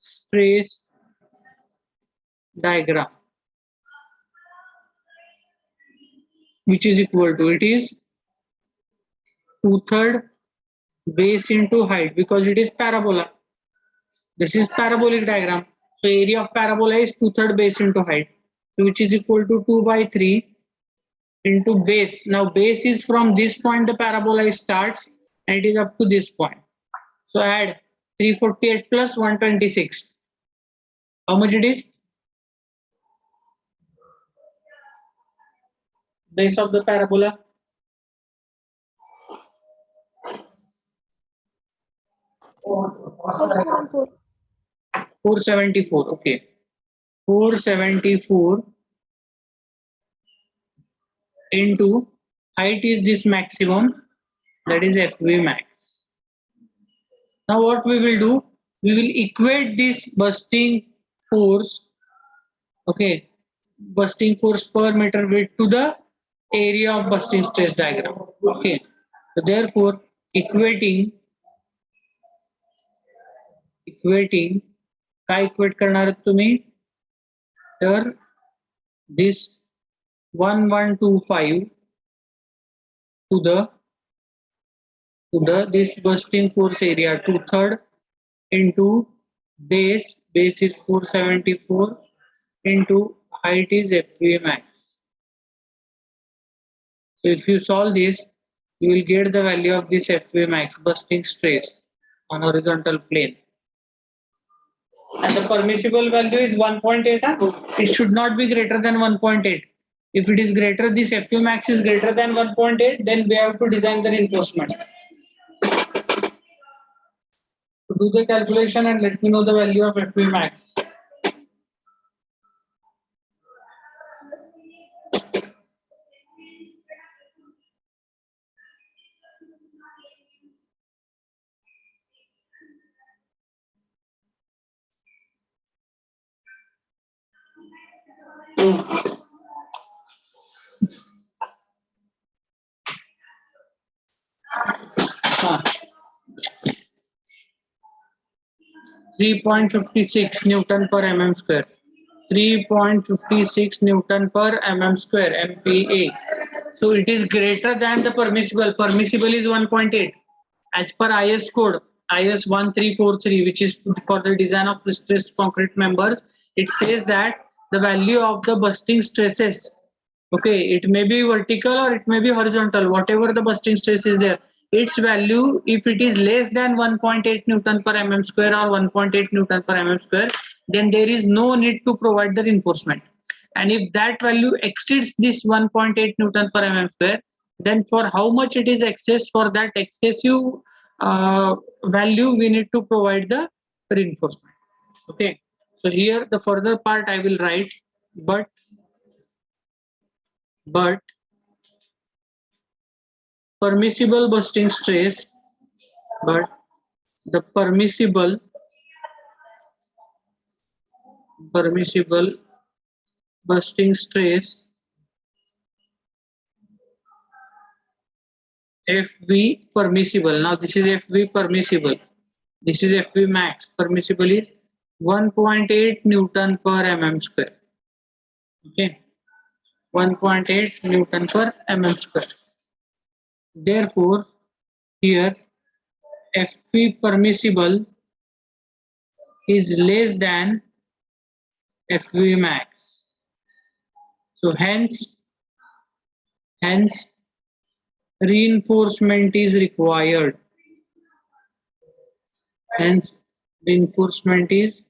stress diagram, which is equal to, it is 2/3 base into height, because it is parabola. This is parabolic diagram. So area of parabola is 2/3 base into height, which is equal to 2/3 into base. Now base is from this point the parabola starts and it is up to this point. So add 348 plus 126. How much it is? Base of the parabola. $474. 474. Okay. 474 into height is this maximum, that is FV max. Now what we will do, we will equate this bursting force, okay, bursting force per meter width to the area of bursting stress diagram. Okay, so therefore equating काय equate करणार आहात तुम्ही, तर this 1125 to the this bursting force area 2/3 into base is 474 into height is FV max. So if you solve this, you will get the value of this FV max, bursting stress on horizontal plane. And the permissible value is 1.8. It should not be greater than 1.8. If it is greater, this FV max is greater than 1.8, then we have to design the reinforcement. So do the calculation and let me know the value of FV max. Ah, 3.56 Newton per mm square. 3.56 Newton per mm square MPa. So it is greater than the permissible. Permissible is 1.8. As per IS code, IS 1343, which is for the design of stressed concrete members, it says that the value of the busting stresses, okay, it may be vertical or it may be horizontal, whatever the busting stress is there, its value, if it is less than 1.8 Newton per mm square or 1.8 Newton per mm square, then there is no need to provide the reinforcement. And if that value exceeds this 1.8 Newton per mm square, then for how much it is excess, for that excessive value, we need to provide the reinforcement. Okay. So here the further part I will write, but permissible busting stress, but the permissible busting stress FV permissible. Now this is FV permissible. This is FV max. Permissible is 1.8 Newton per mm square. Okay, 1.8 Newton per mm square. Therefore, here FV permissible is less than FV max. So hence reinforcement is required. Hence reinforcement is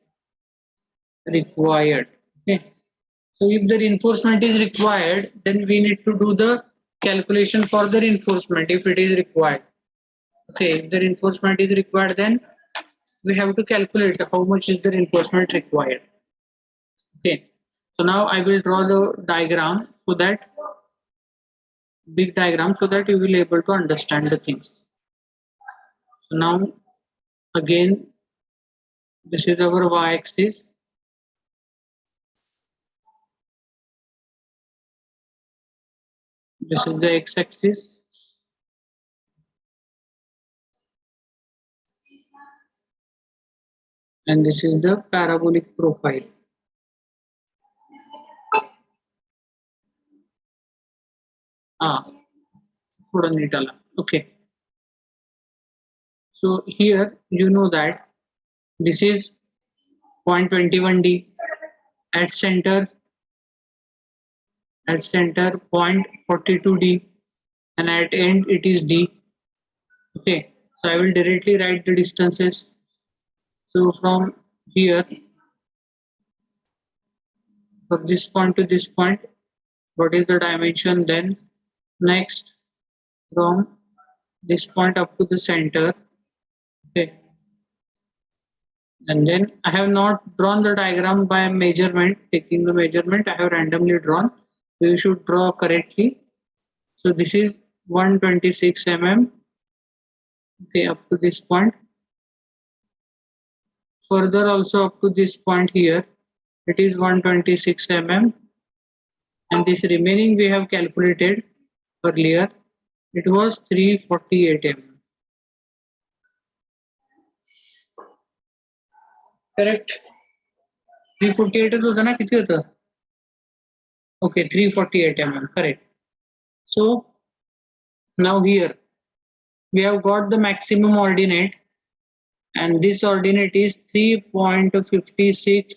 required. Okay. So if the reinforcement is required, then we need to do the calculation for the reinforcement if it is required. Okay, if the reinforcement is required, then we have to calculate how much is the reinforcement required. Okay, so now I will draw the diagram, so that big diagram, so that you will able to understand the things. So now again, this is our y-axis. This is the x-axis. And this is the parabolic profile. थोड़ा NEET आला. Okay. So here you know that this is 0.21D at center 0.42D, and at end it is D. Okay, so I will directly write the distances. So from here, from this point to this point, what is the dimension? Then next, from this point up to the center. Okay, and then I have not drawn the diagram by measurement, taking the measurement, I have randomly drawn. So you should draw correctly. So this is 126 mm. Okay, up to this point. Further also up to this point here, it is 126 mm. And this remaining we have calculated earlier, it was 348 mm. Correct? 348 होता ना, किती होता? Okay, 348 mm, correct. So now here we have got the maximum ordinate, and this ordinate is 3.56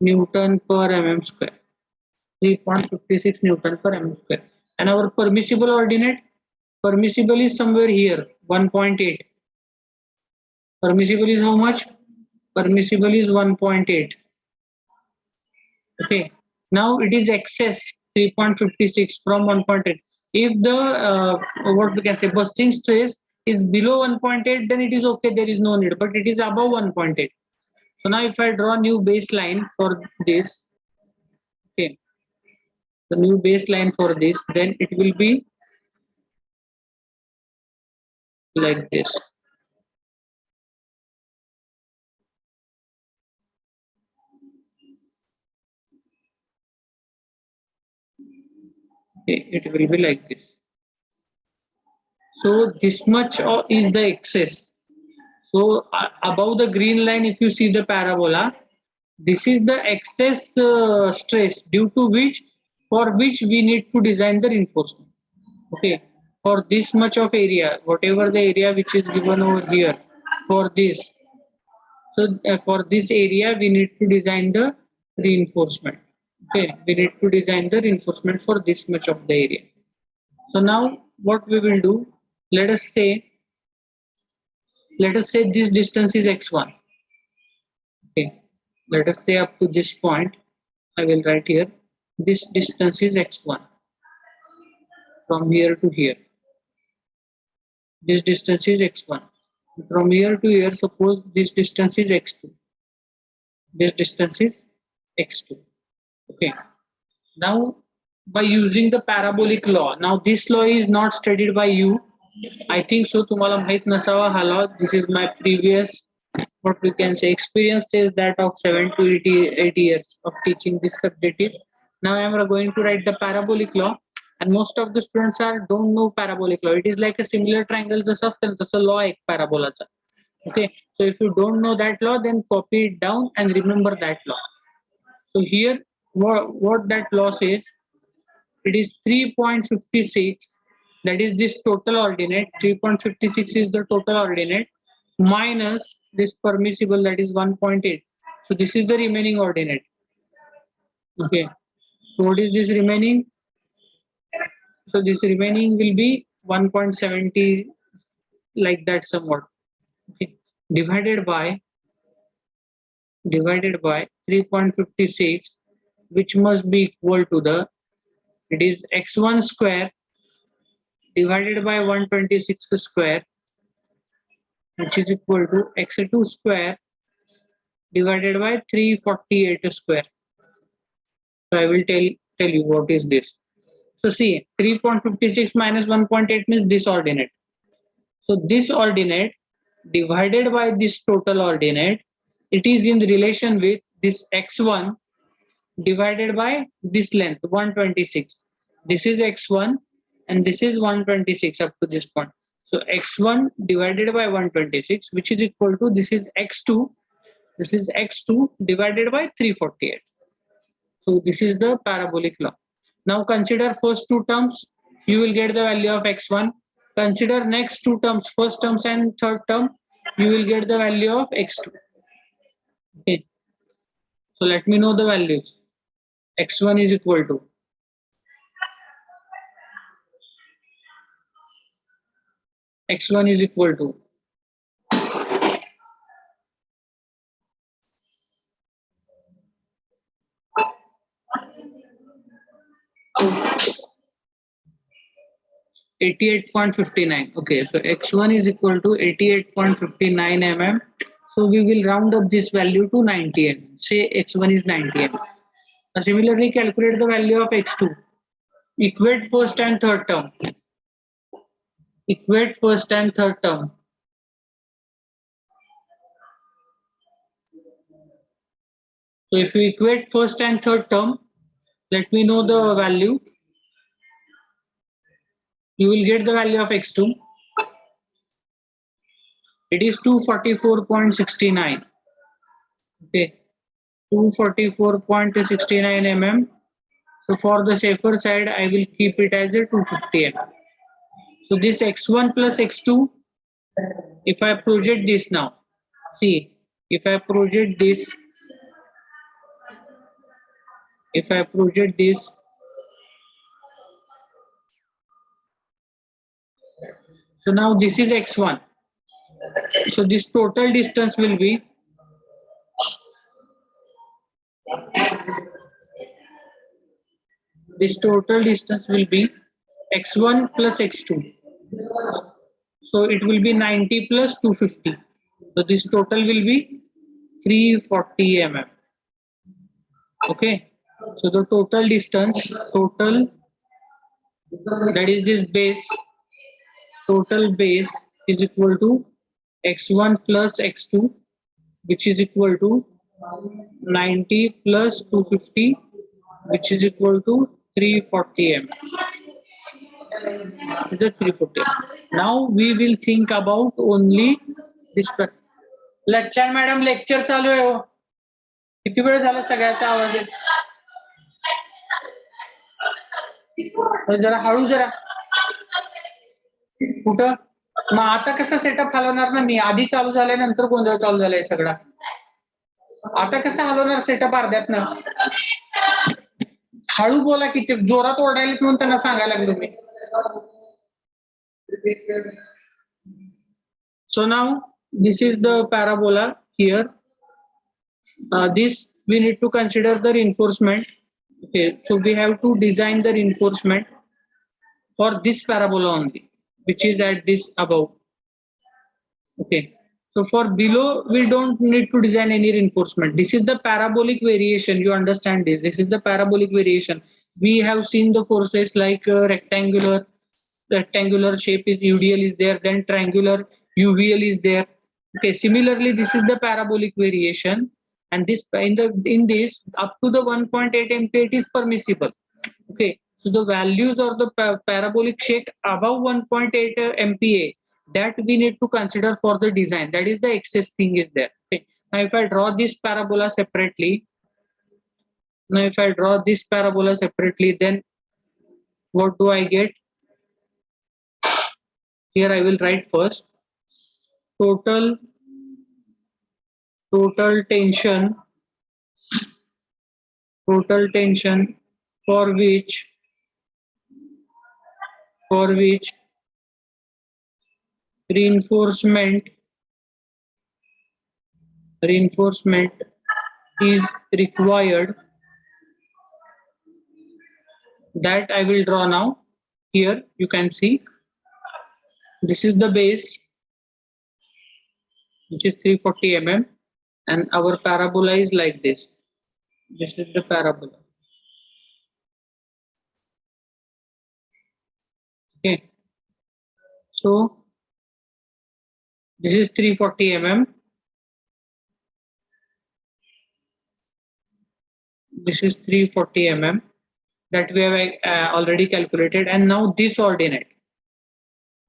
Newton per mm square. 3.56 Newton per mm square. And our permissible ordinate, permissible is somewhere here, 1.8. Permissible is how much? Permissible is 1.8. Okay. Now it is excess 3.56 from 1.8. If the what we can say busting stress is below 1.8, then it is okay, there is no need, but it is above 1.8. So now if I draw new baseline for this, okay, the new baseline for this, then it will be like this. Okay, it will be like this. So this much is the excess. So above the green line, if you see the parabola, this is the excess stress due to which, for which we need to design the reinforcement. Okay, for this much of area, whatever the area which is given over here, for this. So for this area, we need to design the reinforcement. Okay, we need to design the reinforcement for this much of the area. So now what we will do, let us say this distance is x1. Okay, let us say up to this point, I will write here, this distance is x1 from here to here. This distance is x1. From here to here, suppose this distance is x2. This distance is x2. Okay. Now, by using the parabolic law, now this law is not studied by you. I think so. तुम्हाला माहित नसावा हा law. This is my previous, what we can say, experience says that of 7 to 8 years of teaching this subject. Now I am going to write the parabolic law, and most of the students don't know parabolic law. It is like a similar triangle जसं असतं ना, तसं law आहे parabolaचा. Okay, so if you don't know that law, then copy it down and remember that law. So here, what that law says, it is 3.56, that is this total ordinate. 3.56 is the total ordinate minus this permissible, that is 1.8. So this is the remaining ordinate. Okay, so what is this remaining? So this remaining will be 1.70, like that somewhat. Okay, divided by 3.56, which must be equal to the, it is x1 square divided by 126 square, which is equal to x2 square divided by 348 square. So I will tell you what is this. So see, 3.56 minus 1.8 means this ordinate. So this ordinate divided by this total ordinate, it is in relation with this x1 divided by this length 126. This is x1 and this is 126 up to this point. So x1 divided by 126, which is equal to, this is x2, this is x2 divided by 348. So this is the parabolic law. Now consider first two terms, you will get the value of x1. Consider next two terms, first terms and third term, you will get the value of x2. Okay, so let me know the values. X1 is equal to, x1 is equal to 88.59. Okay, so x1 is equal to 88.59 mm. So we will round up this value to 90 mm. Say x1 is 90 mm. Now similarly calculate the value of x2. Equate first and third term. Equate first and third term. So if you equate first and third term, let me know the value. You will get the value of x2. It is 244.69. Okay, 244.69 mm. So for the safer side, I will keep it as a 250 mm. So this x1 plus x2, if I project this now, see, if I project this, so now this is x1. So this total distance will be, x1 plus x2. So it will be 90 plus 250. So this total will be 340 mm. Okay. So the total distance, that is this base, total base is equal to x1 plus x2, which is equal to 90 plus 250, which is equal to 340 mm. The 340. Now we will think about only this. लच्छन madam lecture चालू आहे हो. किती वेळ झाला सगळ्याचा आवाज येत. जरा हळू जरा. कुठं मग आता कसं सेटअप हलवणार ना मी. आधी चालू झालंय नंतर गोंधळ चालू झालाय सगळा. आता कसं हलवणार सेटअप अर्ध्यातनं. हळू बोला किती जोरात ओरडायला म्हणून त्यांना सांगायला लागलो मी. So now this is the parabola here. This we need to consider the reinforcement. Okay, so we have to design the reinforcement for this parabola only, which is at this above. Okay, so for below we don't need to design any reinforcement. This is the parabolic variation. You understand this? This is the parabolic variation. We have seen the forces like rectangular shape is UDL is there, then triangular UVL is there. Okay, similarly this is the parabolic variation, and this in this up to the 1.8 MPa it is permissible. Okay, so the values of the parabolic shape above 1.8 MPa, that we need to consider for the design. That is the excess thing is there. Okay, now if I draw this parabola separately, then what do I get? Here I will write first total tension for which reinforcement is required, that I will draw now. Here you can see this is the base, which is 340 mm, and our parabola is like this. This is the parabola. Okay, so this is 340 mm. This is 340 mm that we have already calculated, and now this ordinate.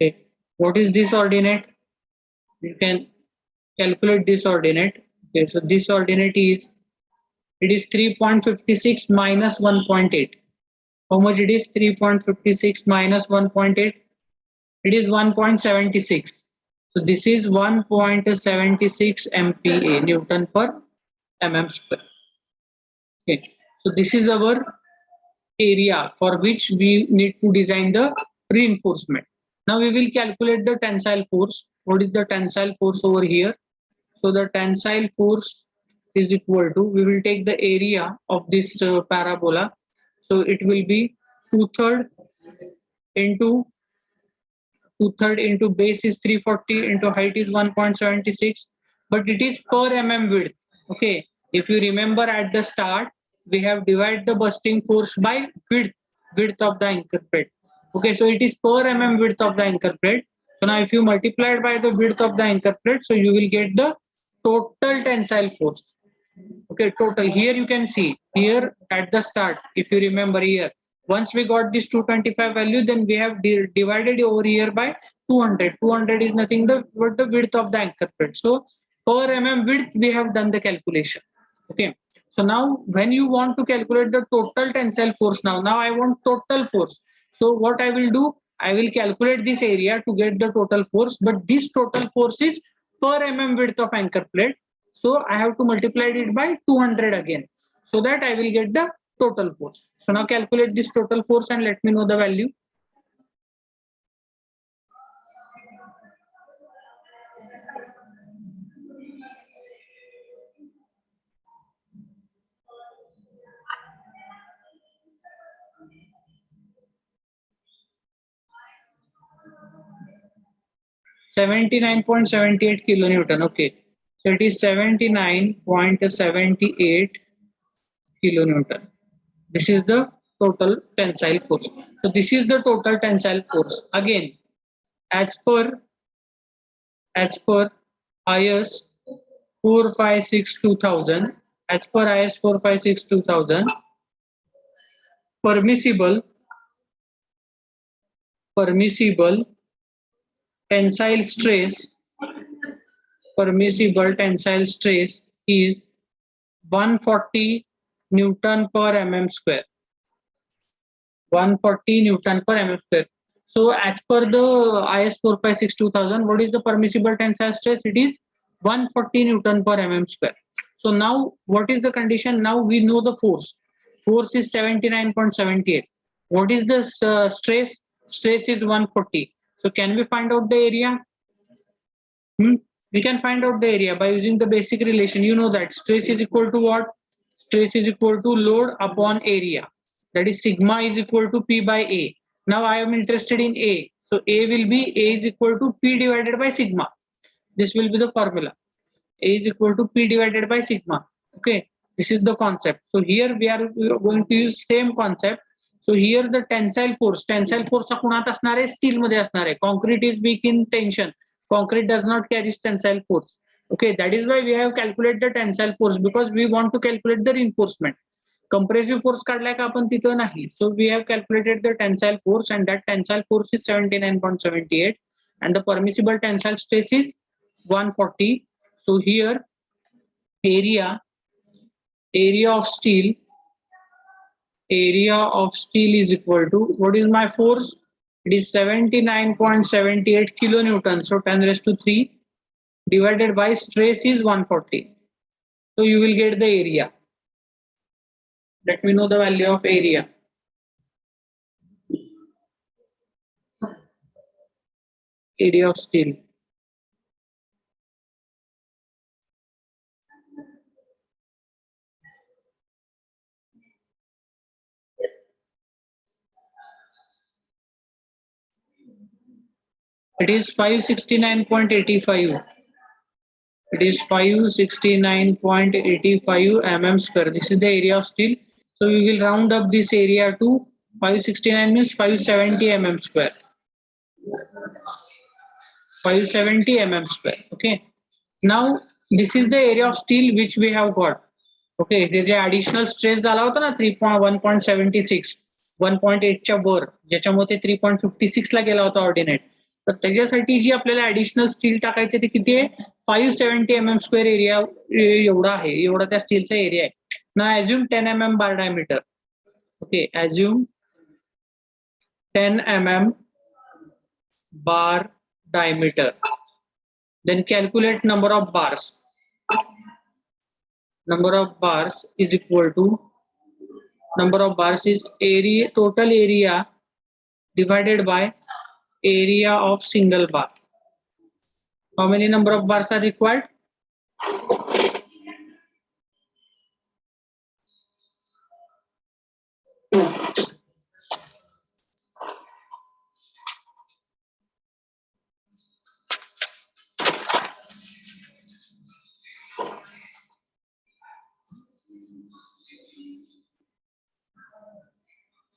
Okay, what is this ordinate? You can calculate this ordinate. Okay, so this ordinate is, it is 3.56 minus 1.8. How much it is? 3.56 minus 1.8. It is 1.76. So this is 1.76 MPa, Newton per mm square. Okay, so this is our area for which we need to design the reinforcement. Now we will calculate the tensile force. What is the tensile force over here? So the tensile force is equal to, we will take the area of this parabola. So it will be 2/3 into base is 340 into height is 1.76, but it is per mm width. Okay, if you remember at the start, we have divided the bursting force by width of the anchor plate. Okay, so it is per mm width of the anchor plate. So now if you multiply it by the width of the anchor plate, so you will get the total tensile force. Okay, total. Here you can see, here at the start, if you remember here, once we got this 225 value, then we have divided over here by 200. 200 is nothing but the width of the anchor plate. So per mm width, we have done the calculation. Okay. So now when you want to calculate the total tensile force, now I want total force. So what I will do, I will calculate this area to get the total force, but this total force is per mm width of anchor plate. So I have to multiply it by 200 again, so that I will get the total force. So now calculate this total force and let me know the value. 79.78 kilonewton. Okay, so it is 79.78 kilonewton. This is the total tensile force. So this is the total tensile force. Again, as per IS 456-2000, as per IS 456-2000, permissible tensile stress is 140 Newton per mm square. 140 Newton per mm square. So as per the IS 456-2000, what is the permissible tensile stress? It is 140 Newton per mm square. So now what is the condition? Now we know the force. Force is 79.78. What is the stress? Stress is 140. So can we find out the area? We can find out the area by using the basic relation. You know that stress is equal to what? Stress is equal to load upon area. That is sigma is equal to P by A. Now I am interested in A. So A will be A is equal to P divided by sigma. This will be the formula. A is equal to P divided by sigma. Okay. This is the concept. So here we are going to use same concept. So here the tensile force कुणात असणार आहे? Steel मध्ये असणार आहे. Concrete is weak in tension. Concrete does not carry tensile force. Okay, that is why we have calculated the tensile force because we want to calculate the reinforcement. Compressive force काढलाय का आपण तिथं नाही. So we have calculated the tensile force and that tensile force is 79.78 and the permissible tensile stress is 140. So here area of steel is equal to, what is my force? It is 79.78 kilonewton. So 10 raised to 3 divided by stress is 140. So you will get the area. Let me know the value of area. Area of steel. It is 569.85. It is 569.85 mm square. This is the area of steel. So we will round up this area to 569 means 570 mm square. 570 mm square. Okay. Now this is the area of steel which we have got. Okay. There is additional stress झाला होता ना 1.76, 1.8 च्या वर, ज्याच्यामध्ये 3.56 ला गेला होता ordinate. तर त्याच्यासाठी जी आपल्याला ऍडिशनल स्टील टाकायचे ते किती आहे? 570 mm स्क्वेअर एरिया एवढा आहे, एवढा त्या स्टीलचा एरिया आहे ना. Assume 10 mm bar diameter. Okay, assume 10 mm bar diameter. Then calculate number of bars. Number of bars is equal to, number of bars is area, total area divided by area of single bar. How many number of bars are required?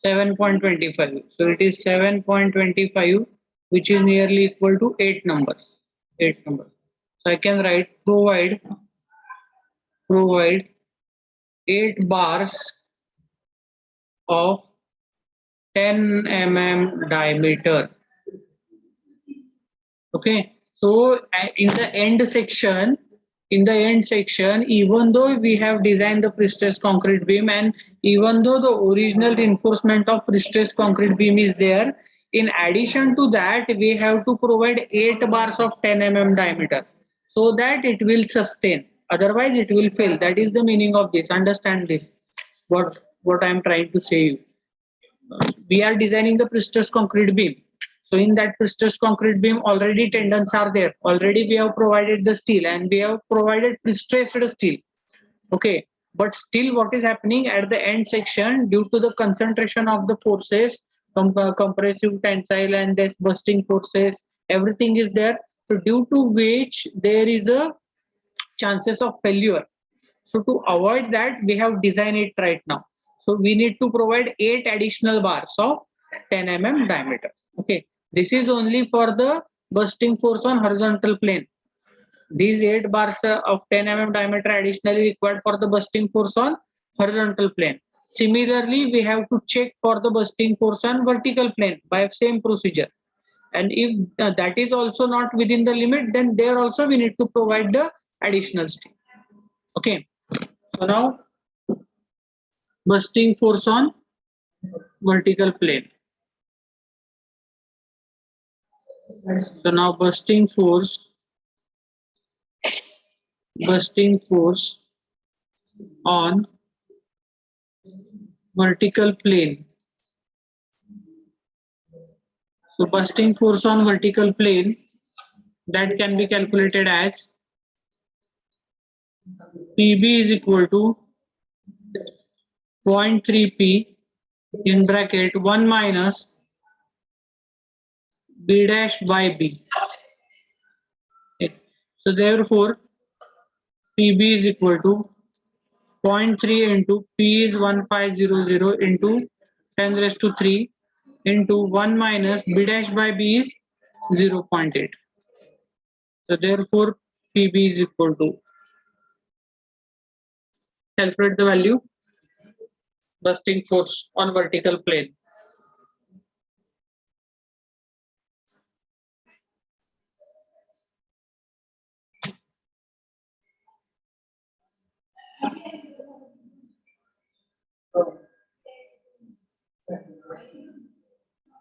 7.25. So it is 7.25, which is nearly equal to 8 numbers. 8 numbers. So I can write provide 8 bars of 10 mm diameter. Okay. So in the end section, even though we have designed the pre-stressed concrete beam and even though the original reinforcement of pre-stressed concrete beam is there, in addition to that, we have to provide 8 bars of 10 mm diameter so that it will sustain. Otherwise, it will fail. That is the meaning of this. Understand this. What I am trying to say you. We are designing the pre-stressed concrete beam. So in that pre-stressed concrete beam, already tendons are there. Already we have provided the steel and we have provided pre-stressed steel. Okay. But still what is happening at the end section, due to the concentration of the forces, compressive, tensile and the bursting forces, everything is there. So due to which there is a chances of failure. So to avoid that, we have designed it right now. So we need to provide 8 additional bars of 10 mm diameter. Okay, this is only for the bursting force on horizontal plane. These 8 bars of 10 mm diameter additionally required for the bursting force on horizontal plane. Similarly, we have to check for the bursting force on vertical plane by same procedure. And if that is also not within the limit, then there also we need to provide the additional steel. Okay, so now bursting force on vertical plane. So now bursting force on vertical plane. So bursting force on vertical plane, that can be calculated as PB is equal to 0.3P in bracket 1 minus B dash by B. Okay. So therefore, PB is equal to 0.3 into P is 1500 into 10 raised to 3 into 1 minus B dash by B is 0.8. So therefore, PB is equal to, calculate the value, bursting force on vertical plane.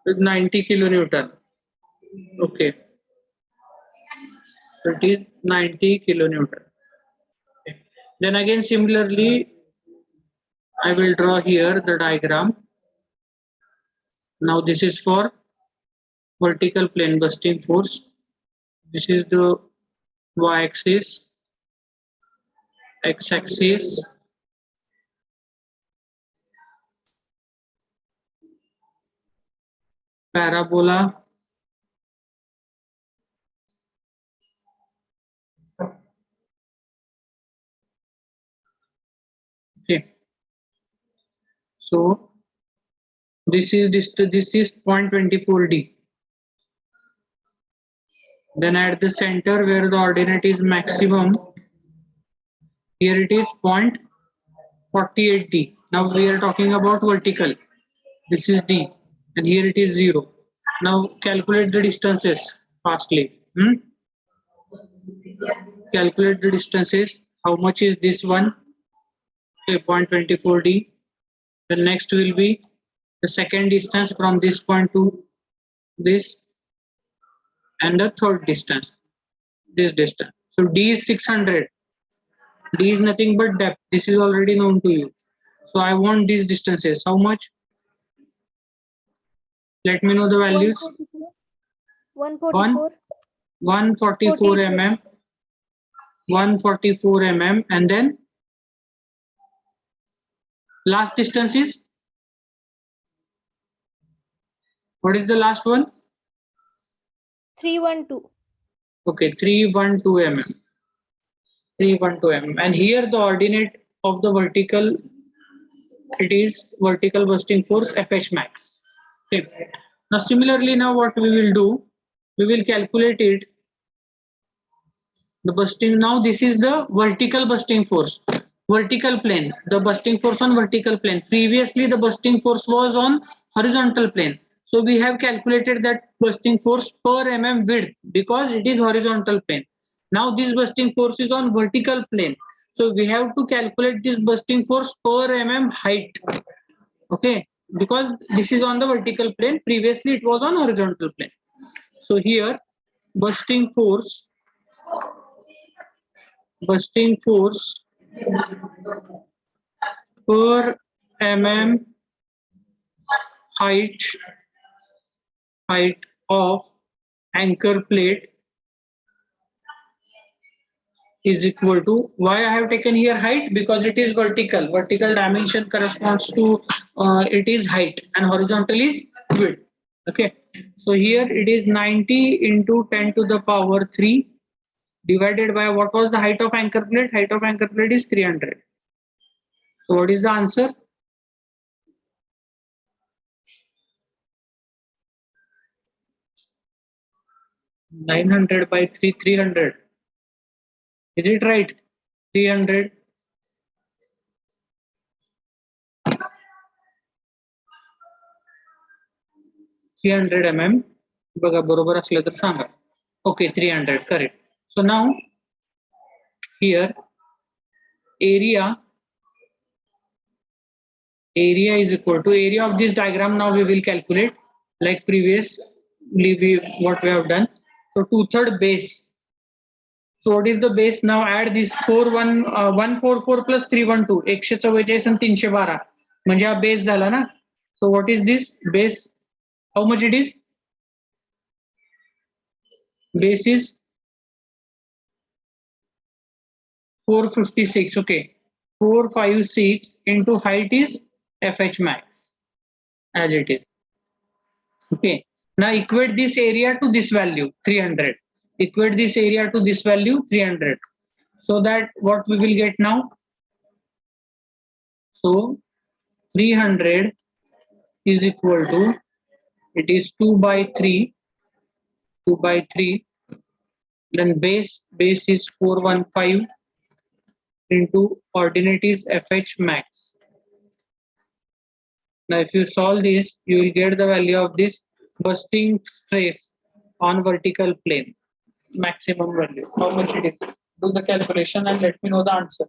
With 90 kilonewton. Okay, so it is 90 kilonewton. Okay. Then again, similarly, I will draw here the diagram. Now this is for vertical plane bursting force. This is the y-axis, x-axis, parabola, okay. So this is 0.24D. Then at the center where the ordinate is maximum, here it is 0.48D. Now we are talking about vertical. This is D, and here it is 0. Now calculate the distances fastly. Calculate the distances. How much is this one? Okay, 0.24D. The next will be the second distance from this point to this, and the third distance, this distance. So D is 600. D is nothing but depth. This is already known to you. So I want these distances. How much? Let me know the values. 144. 144 mm, 144 mm, and then last distance is, what is the last one? 312. Okay, 312 mm. 312 mm. And here the ordinate of the vertical, it is vertical bursting force FH max. Okay. Now similarly, now what we will do, we will calculate it. The bursting, now this is the vertical bursting force. Vertical plane, the bursting force on vertical plane. Previously the bursting force was on horizontal plane. So we have calculated that bursting force per mm width because it is horizontal plane. Now this bursting force is on vertical plane. So we have to calculate this bursting force per mm height. Okay, because this is on the vertical plane. Previously it was on horizontal plane. So here bursting force per mm height of anchor plate is equal to, why I have taken here height, because it is vertical. Vertical dimension corresponds to it is height and horizontal is width. Okay, So here it is 90 into 10 to the power 3 divided by what was the height of anchor plate? Height of anchor plate is 300. So what is the answer? (900 by 3), 300. Is it right? 300. 300 mm. बघा बरोबर असलं तर सांगा. Okay, 300, correct. So now here area is equal to area of this diagram. Now we will calculate like previously what we have done. So 2/3 base. So what is the base? Now add this 144 plus 312 144 and 312 म्हणजे हा base झाला ना. So what is this base? How much it is? Base is 456. Okay, 456 into height is FH max as it is. Okay, now equate this area to this value 300. Equate this area to this value 300. So that what we will get now? So 300 is equal to, it is 2 by 3, then base is 415 into ordinate is FH max. Now if you solve this, you will get the value of this bursting stress on vertical plane, maximum value. How much it is? Do the calculation and let me know the answer.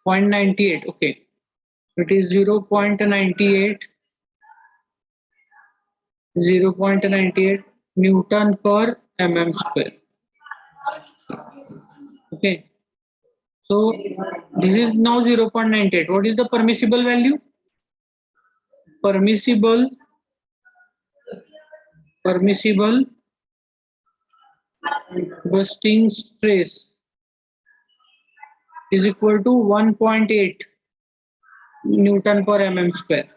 .98. Okay, it is 0.98 Newton per mm square. Okay, so this is now 0.98. What is the permissible value? Permissible bursting stress is equal to 1.8 Newton per mm square.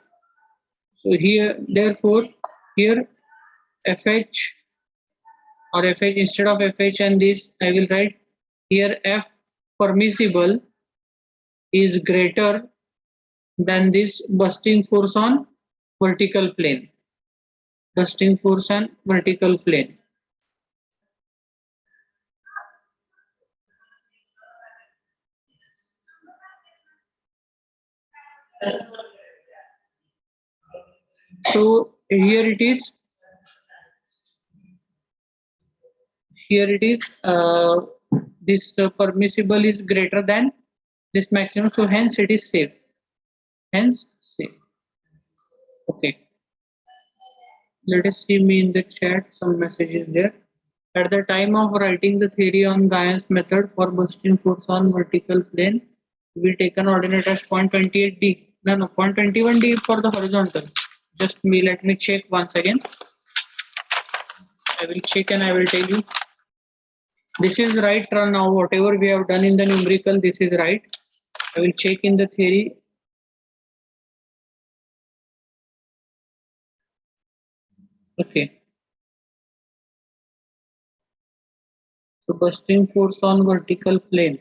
So here, therefore, here FH or FH, instead of FH and this, I will write here F permissible is greater than this bursting force on vertical plane. Bursting force on vertical plane. So here it is. This permissible is greater than this maximum, so hence it is safe. Hence safe. Okay. Let us see me in the chat some messages there. At the time of writing the theory on Guyon's method for bursting force on vertical plane, we take an ordinate as 0.28 D. No, 0.21 D for the horizontal. Just let me check once again. I will check and I will tell you. This is right now. Whatever we have done in the numerical, this is right. I will check in the theory. Okay. So bursting force on vertical plane.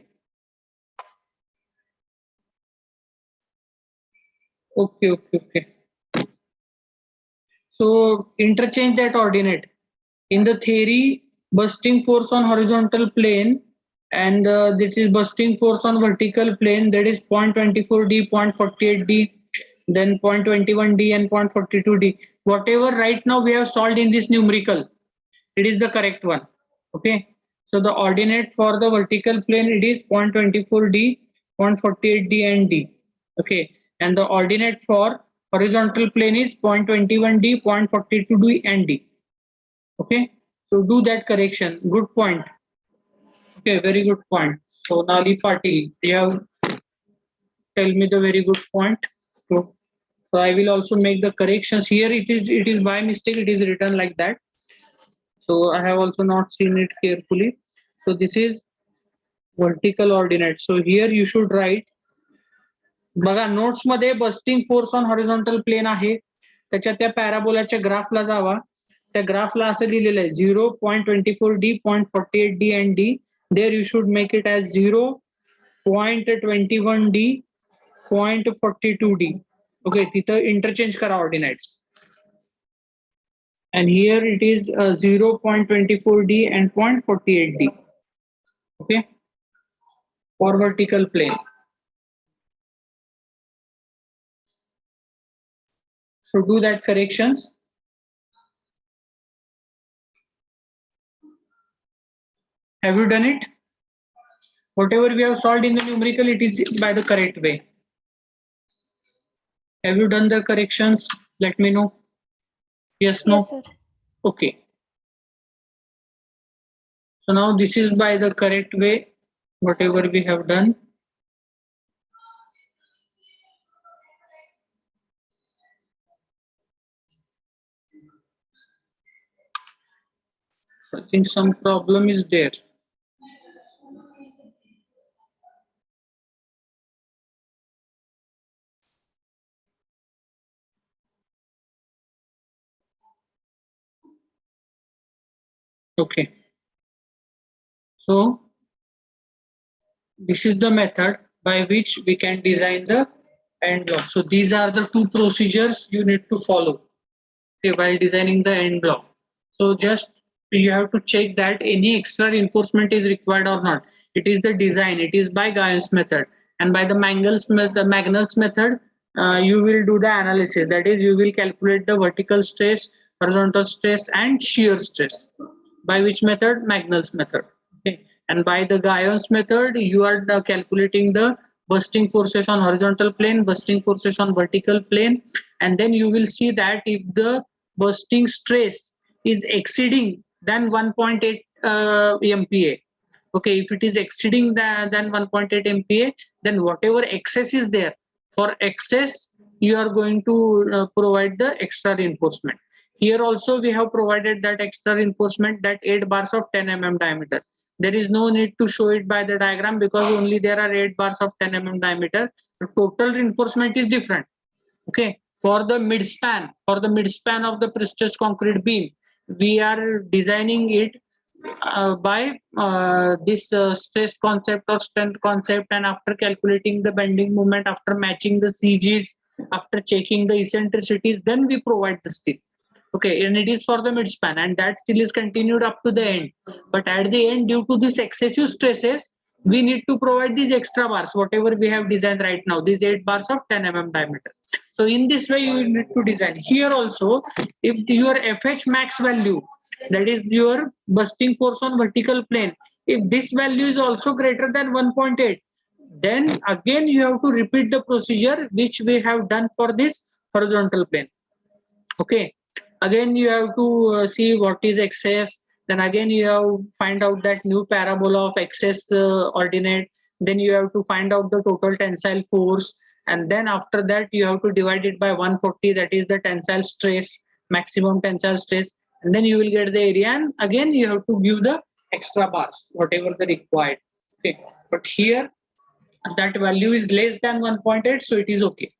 Okay. So interchange that ordinate. In the theory, bursting force on horizontal plane and this is bursting force on vertical plane, that is 0.24 D, 0.48 D, then 0.21 D and 0.42 D. Whatever right now we have solved in this numerical, it is the correct one. Okay. So the ordinate for the vertical plane, it is 0.24 D, 0.48 D and D. Okay. And the ordinate for horizontal plane is 0.21 D, 0.42 D and D. Okay. So do that correction. Good point. Okay. Very good point. Sonali Patil, you have tell me the very good point. So, so I will also make the corrections here. It is by mistake. It is written like that. So I have also not seen it carefully. So this is vertical ordinate. So here you should write. बघा notes मध्ये bursting force on horizontal plane आहे त्याच्या त्या पॅराबोलाच्या ग्राफला जावा त्या ग्राफला असं लिहिलेलं आहे 0.24d 0.48d and d there you should make it as 0.21d 0.42d okay तिथं इंटरचेंज करा ordinates and here it is 0.24d and 0.48d okay for vertical plane. So do that corrections. Have you done it? Whatever we have solved in the numerical, it is by the correct way. Have you done the corrections? Let me know. Yes, no? Yes, sir. Okay. So now this is by the correct way, whatever we have done. I think some problem is there. Okay. So this is the method by which we can design the end block. So these are the two procedures you need to follow okay, while designing the end block. So just you have to check that any extra reinforcement is required or not. It is the design. It is by Guyon's method, and by the Magnus method, you will do the analysis. That is, you will calculate the vertical stress, horizontal stress, and shear stress. By which method? Magnus method. Okay, and by the Guyon's method, you are calculating the bursting forces on horizontal plane, bursting forces on vertical plane, and then you will see that if the bursting stress is exceeding than 1.8 MPa. Okay, if it is exceeding than 1.8 MPa, then whatever excess is there, for excess, you are going to provide the extra reinforcement. Here also we have provided that extra reinforcement, that 8 bars of 10 mm diameter. There is no need to show it by the diagram because only there are 8 bars of 10 mm diameter. The total reinforcement is different. Okay, for the midspan of the prestressed concrete beam, we are designing it by this stress concept or strength concept, and after calculating the bending moment, after matching the CGs, after checking the eccentricities, then we provide the steel. Okay, and it is for the midspan, and that still is continued up to the end. But at the end, due to this excessive stresses, we need to provide these extra bars, whatever we have designed right now, these 8 bars of 10 mm diameter. So in this way, you need to design. Here also, if your FH max value, that is your bursting force on vertical plane, if this value is also greater than 1.8, then again you have to repeat the procedure which we have done for this horizontal plane. Okay, again you have to see what is excess, then again you have find out that new parabola of excess ordinate, then you have to find out the total tensile force, and then after that you have to divide it by 140, that is the tensile stress, maximum tensile stress, and then you will get the area, and again you have to give the extra bars whatever the required. Okay, but here that value is less than 1.8, so it is okay,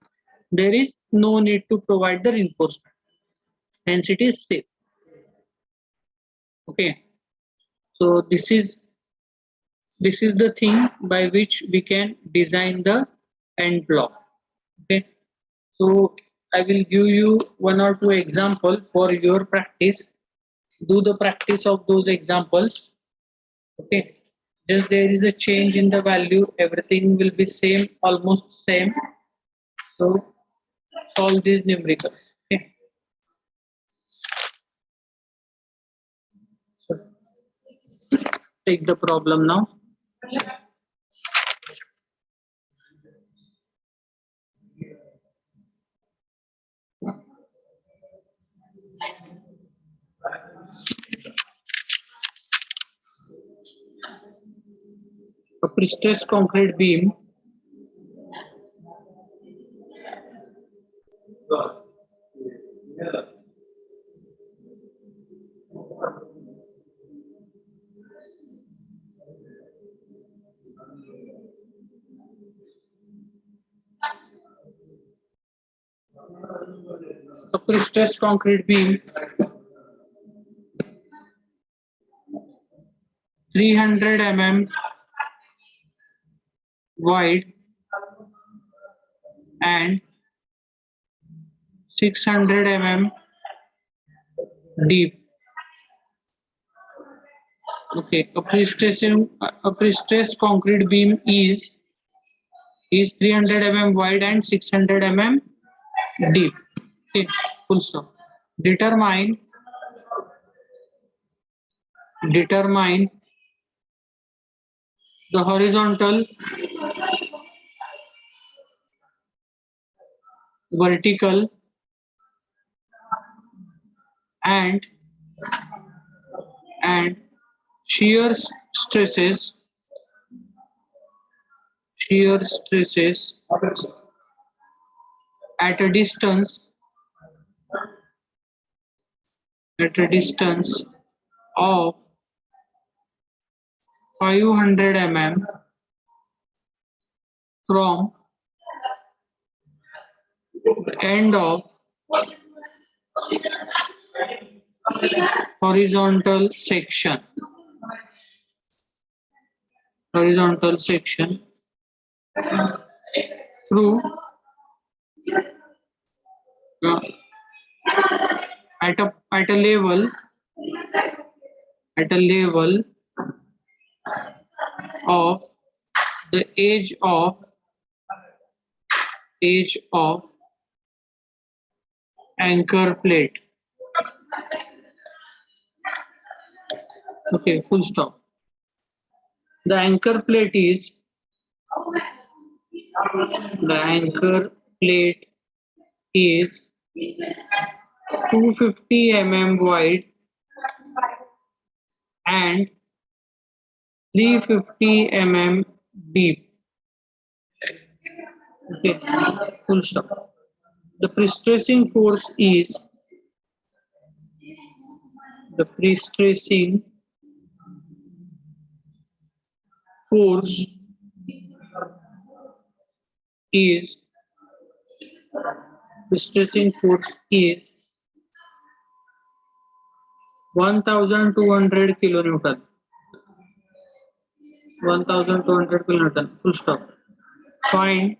there is no need to provide the reinforcement, hence it is safe. Okay, so this is the thing by which we can design the end block. Okay, so I will give you one or two example for your practice. Do the practice of those examples. Okay, just there is a change in the value, everything will be same, almost same. So solve these numericals. Okay, so take the problem now. A prestressed concrete beam a prestressed concrete beam 300 mm wide and 600 mm deep. Okay, a prestressed concrete beam is 300 mm wide and 600 mm deep. Okay, full stop. Determine the horizontal, vertical, and and shear stresses at a distance of 500 mm from the end of horizontal section through uh, at a level of the edge of anchor plate. Okay, full stop. The anchor plate is 250 mm wide and 350 mm deep. Okay, full stop. The pre-stressing force the pre-stressing force is pre-stressing force is 1200 kilonewton. 1200 kilonewton. Full stop. Find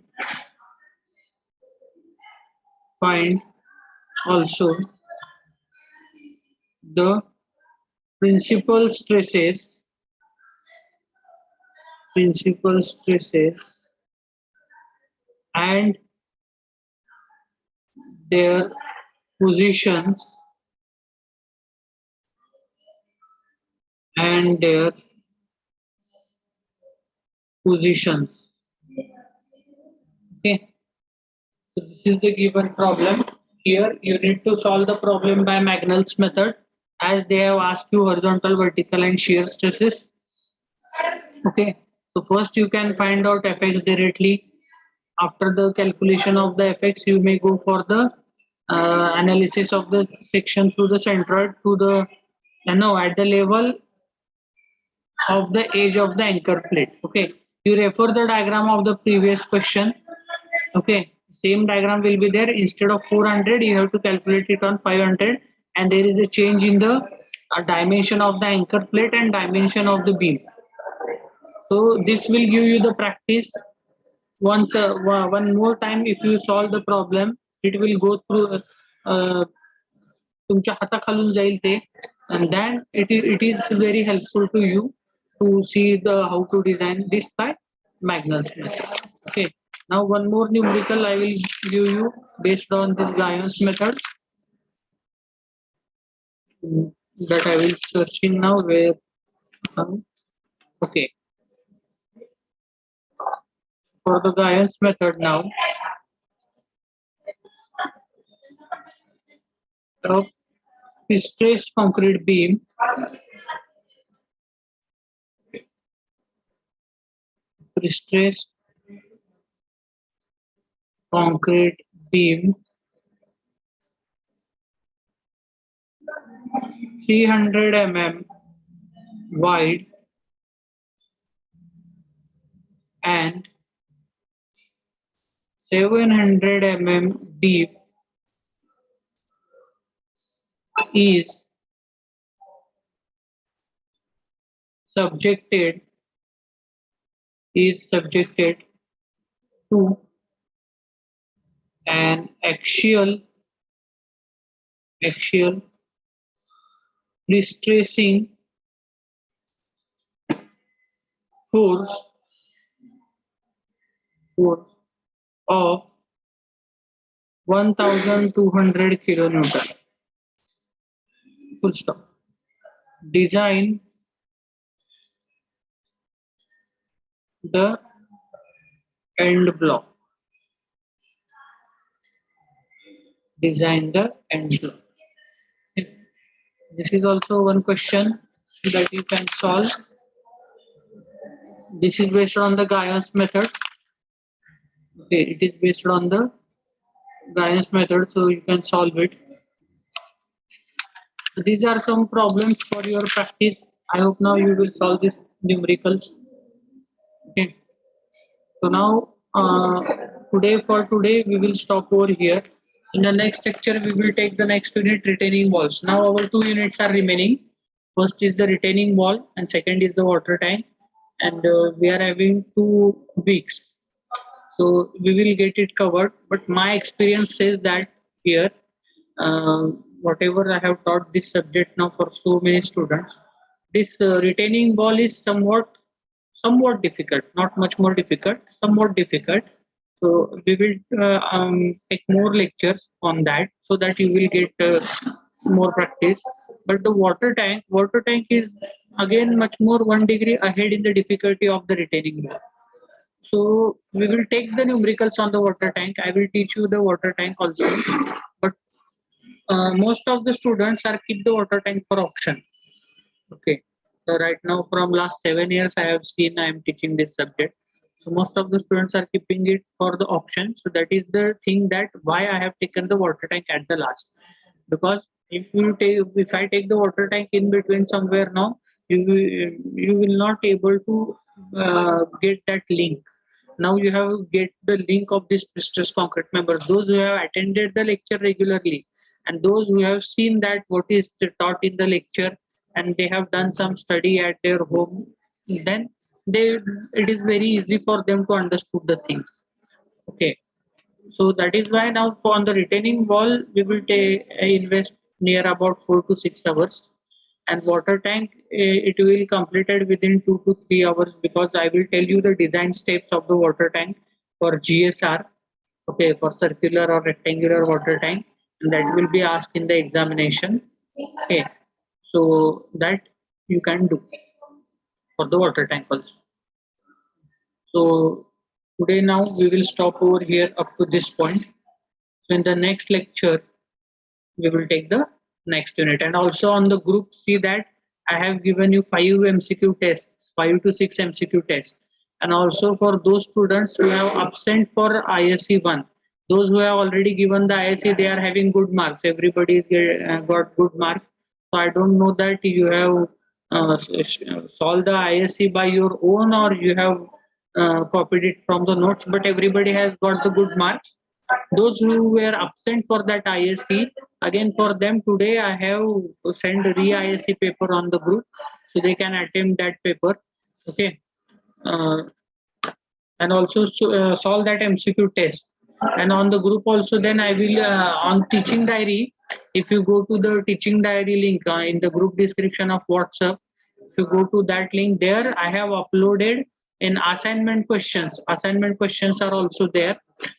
also the principal stresses and their positions Okay, so this is the given problem. Here you need to solve the problem by Magnell's method, as they have asked you horizontal, vertical, and shear stresses. Okay, so first you can find out fx directly. After the calculation of the fx, you may go for the analysis of the section through the centroid to the at the level of the edge of the anchor plate. Okay, you refer the diagram of the previous question. Okay, same diagram will be there. Instead of 400, you have to calculate it on 500, and there is a change in the dimension of the anchor plate and dimension of the beam. So this will give you the practice. Once one more time, if you solve the problem, it will go through तुमच्या हाताखालून जाईल ते, and then it is very helpful to you to see the how to design this by Magnell's method. Okay, now one more numerical I will give you based on this Guyon's method, that I will searching now where okay, for the Guyon's method now, a stressed concrete beam Prestressed concrete beam 300 mm wide and 700 mm deep is subjected subjected to an axial distressing force of 1200 kilonewton. Full stop. Design the end block. Design the end block. This is also one question that you can solve. This is based on the Guyon's method. Okay, it is based on the Guyon's method, so you can solve it. So these are some problems for your practice. I hope now you will solve these numericals. Okay. So now today we will stop over here. In the next lecture we will take the next unit, retaining walls. Now our two units are remaining. First is the retaining wall and second is the water tank, and we are having 2 weeks. So we will get it covered, but my experience says that here whatever I have taught this subject now for so many students, this retaining wall is somewhat difficult, not much more difficult, somewhat difficult. So we will take more lectures on that so that you will get more practice. But the water tank is again much more 1 degree ahead in the difficulty of the retaining wall. So we will take the numericals on the water tank. I will teach you the water tank also. But most of the students are keep the water tank for option. Okay. So right now from last 7 years I have seen I am teaching this subject. So most of the students are keeping it for the option. So that is the thing that why I have taken the water tank at the last. Because if I take the water tank in between somewhere now, you will not able to get that link. Now you have get the link of this stress concrete members. Those who have attended the lecture regularly and those who have seen that what is taught in the lecture and they have done some study at their home, then it is very easy for them to understood the things. Okay, so that is why now on the retaining wall we will invest near about 4 to 6 hours, and water tank it will completed within 2 to 3 hours because I will tell you the design steps of the water tank for GSR. Okay, for circular or rectangular water tank, and that will be asked in the examination. Okay, so that you can do for the water tank also. So today now we will stop over here up to this point. So in the next lecture we will take the next unit, and also on the group see that I have given you 5 MCQ tests, 5 to 6 MCQ tests, and also for those students who have absent for ISE 1, those who have already given the ISE, they are having good marks. Everybody got good marks. So I don't know that you have solved the ISE by your own or you have copied it from the notes, but everybody has got the good marks. Those who were absent for that ISE, again for them today I have sent re-ISE paper on the group so they can attempt that paper. Okay, uh, and also solve that MCQ test. And on the group also, then I will on teaching diary. If you go to the teaching diary link in the group description of WhatsApp, if you go to that link, there I have uploaded in assignment questions. Assignment questions are also there.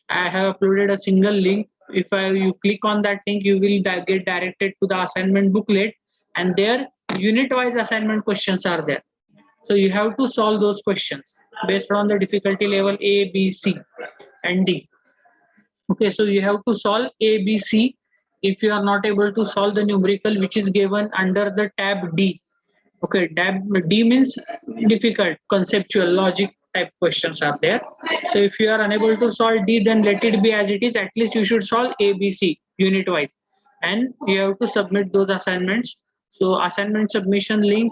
I have uploaded a single link. If you click on that link, you will get directed to the assignment booklet, and there unit-wise assignment questions are there. So you have to solve those questions based on the difficulty level A, B, C, and D. Okay, so you have to solve A, B, C. If you are not able to solve the numerical which is given under the tab D. Okay, tab D means difficult, conceptual, logic type questions are there. So if you are unable to solve D, then let it be as it is. At least you should solve A, B, C unit wise, and you have to submit those assignments. So assignment submission link,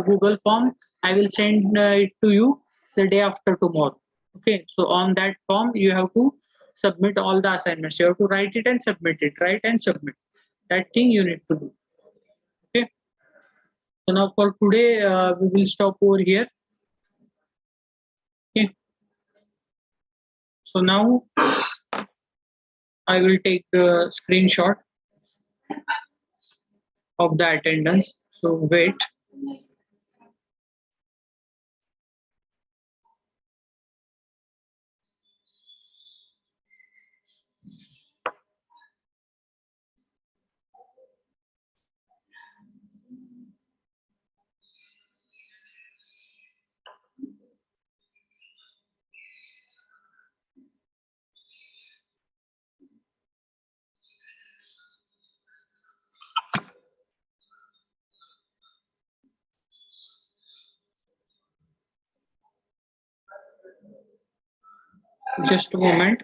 Google form, I will send it to you the day after tomorrow. Okay, so on that form you have to submit all the assignments. You have to write it and submit it. Write and submit. That thing you need to do. Okay. So now for today, we will stop over here. Okay. So now I will take the screenshot of the attendance. So wait. Just a moment.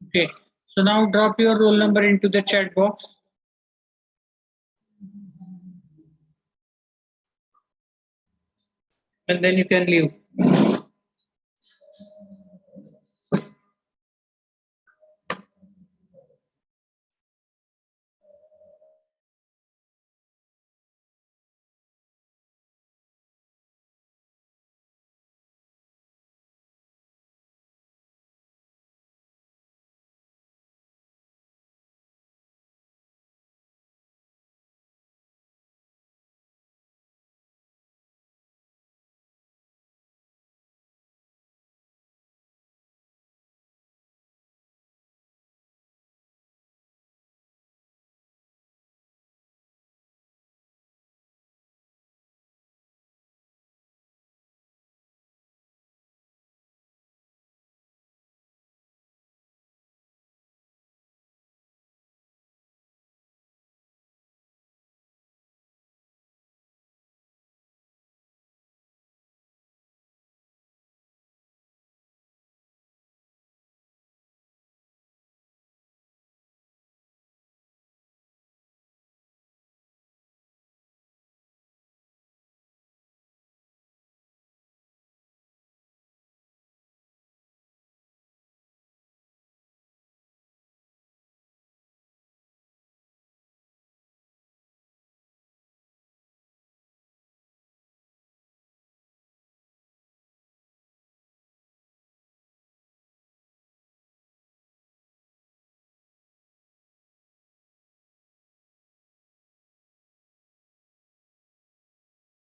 Okay. So now drop your roll number into the chat box. And then you can leave.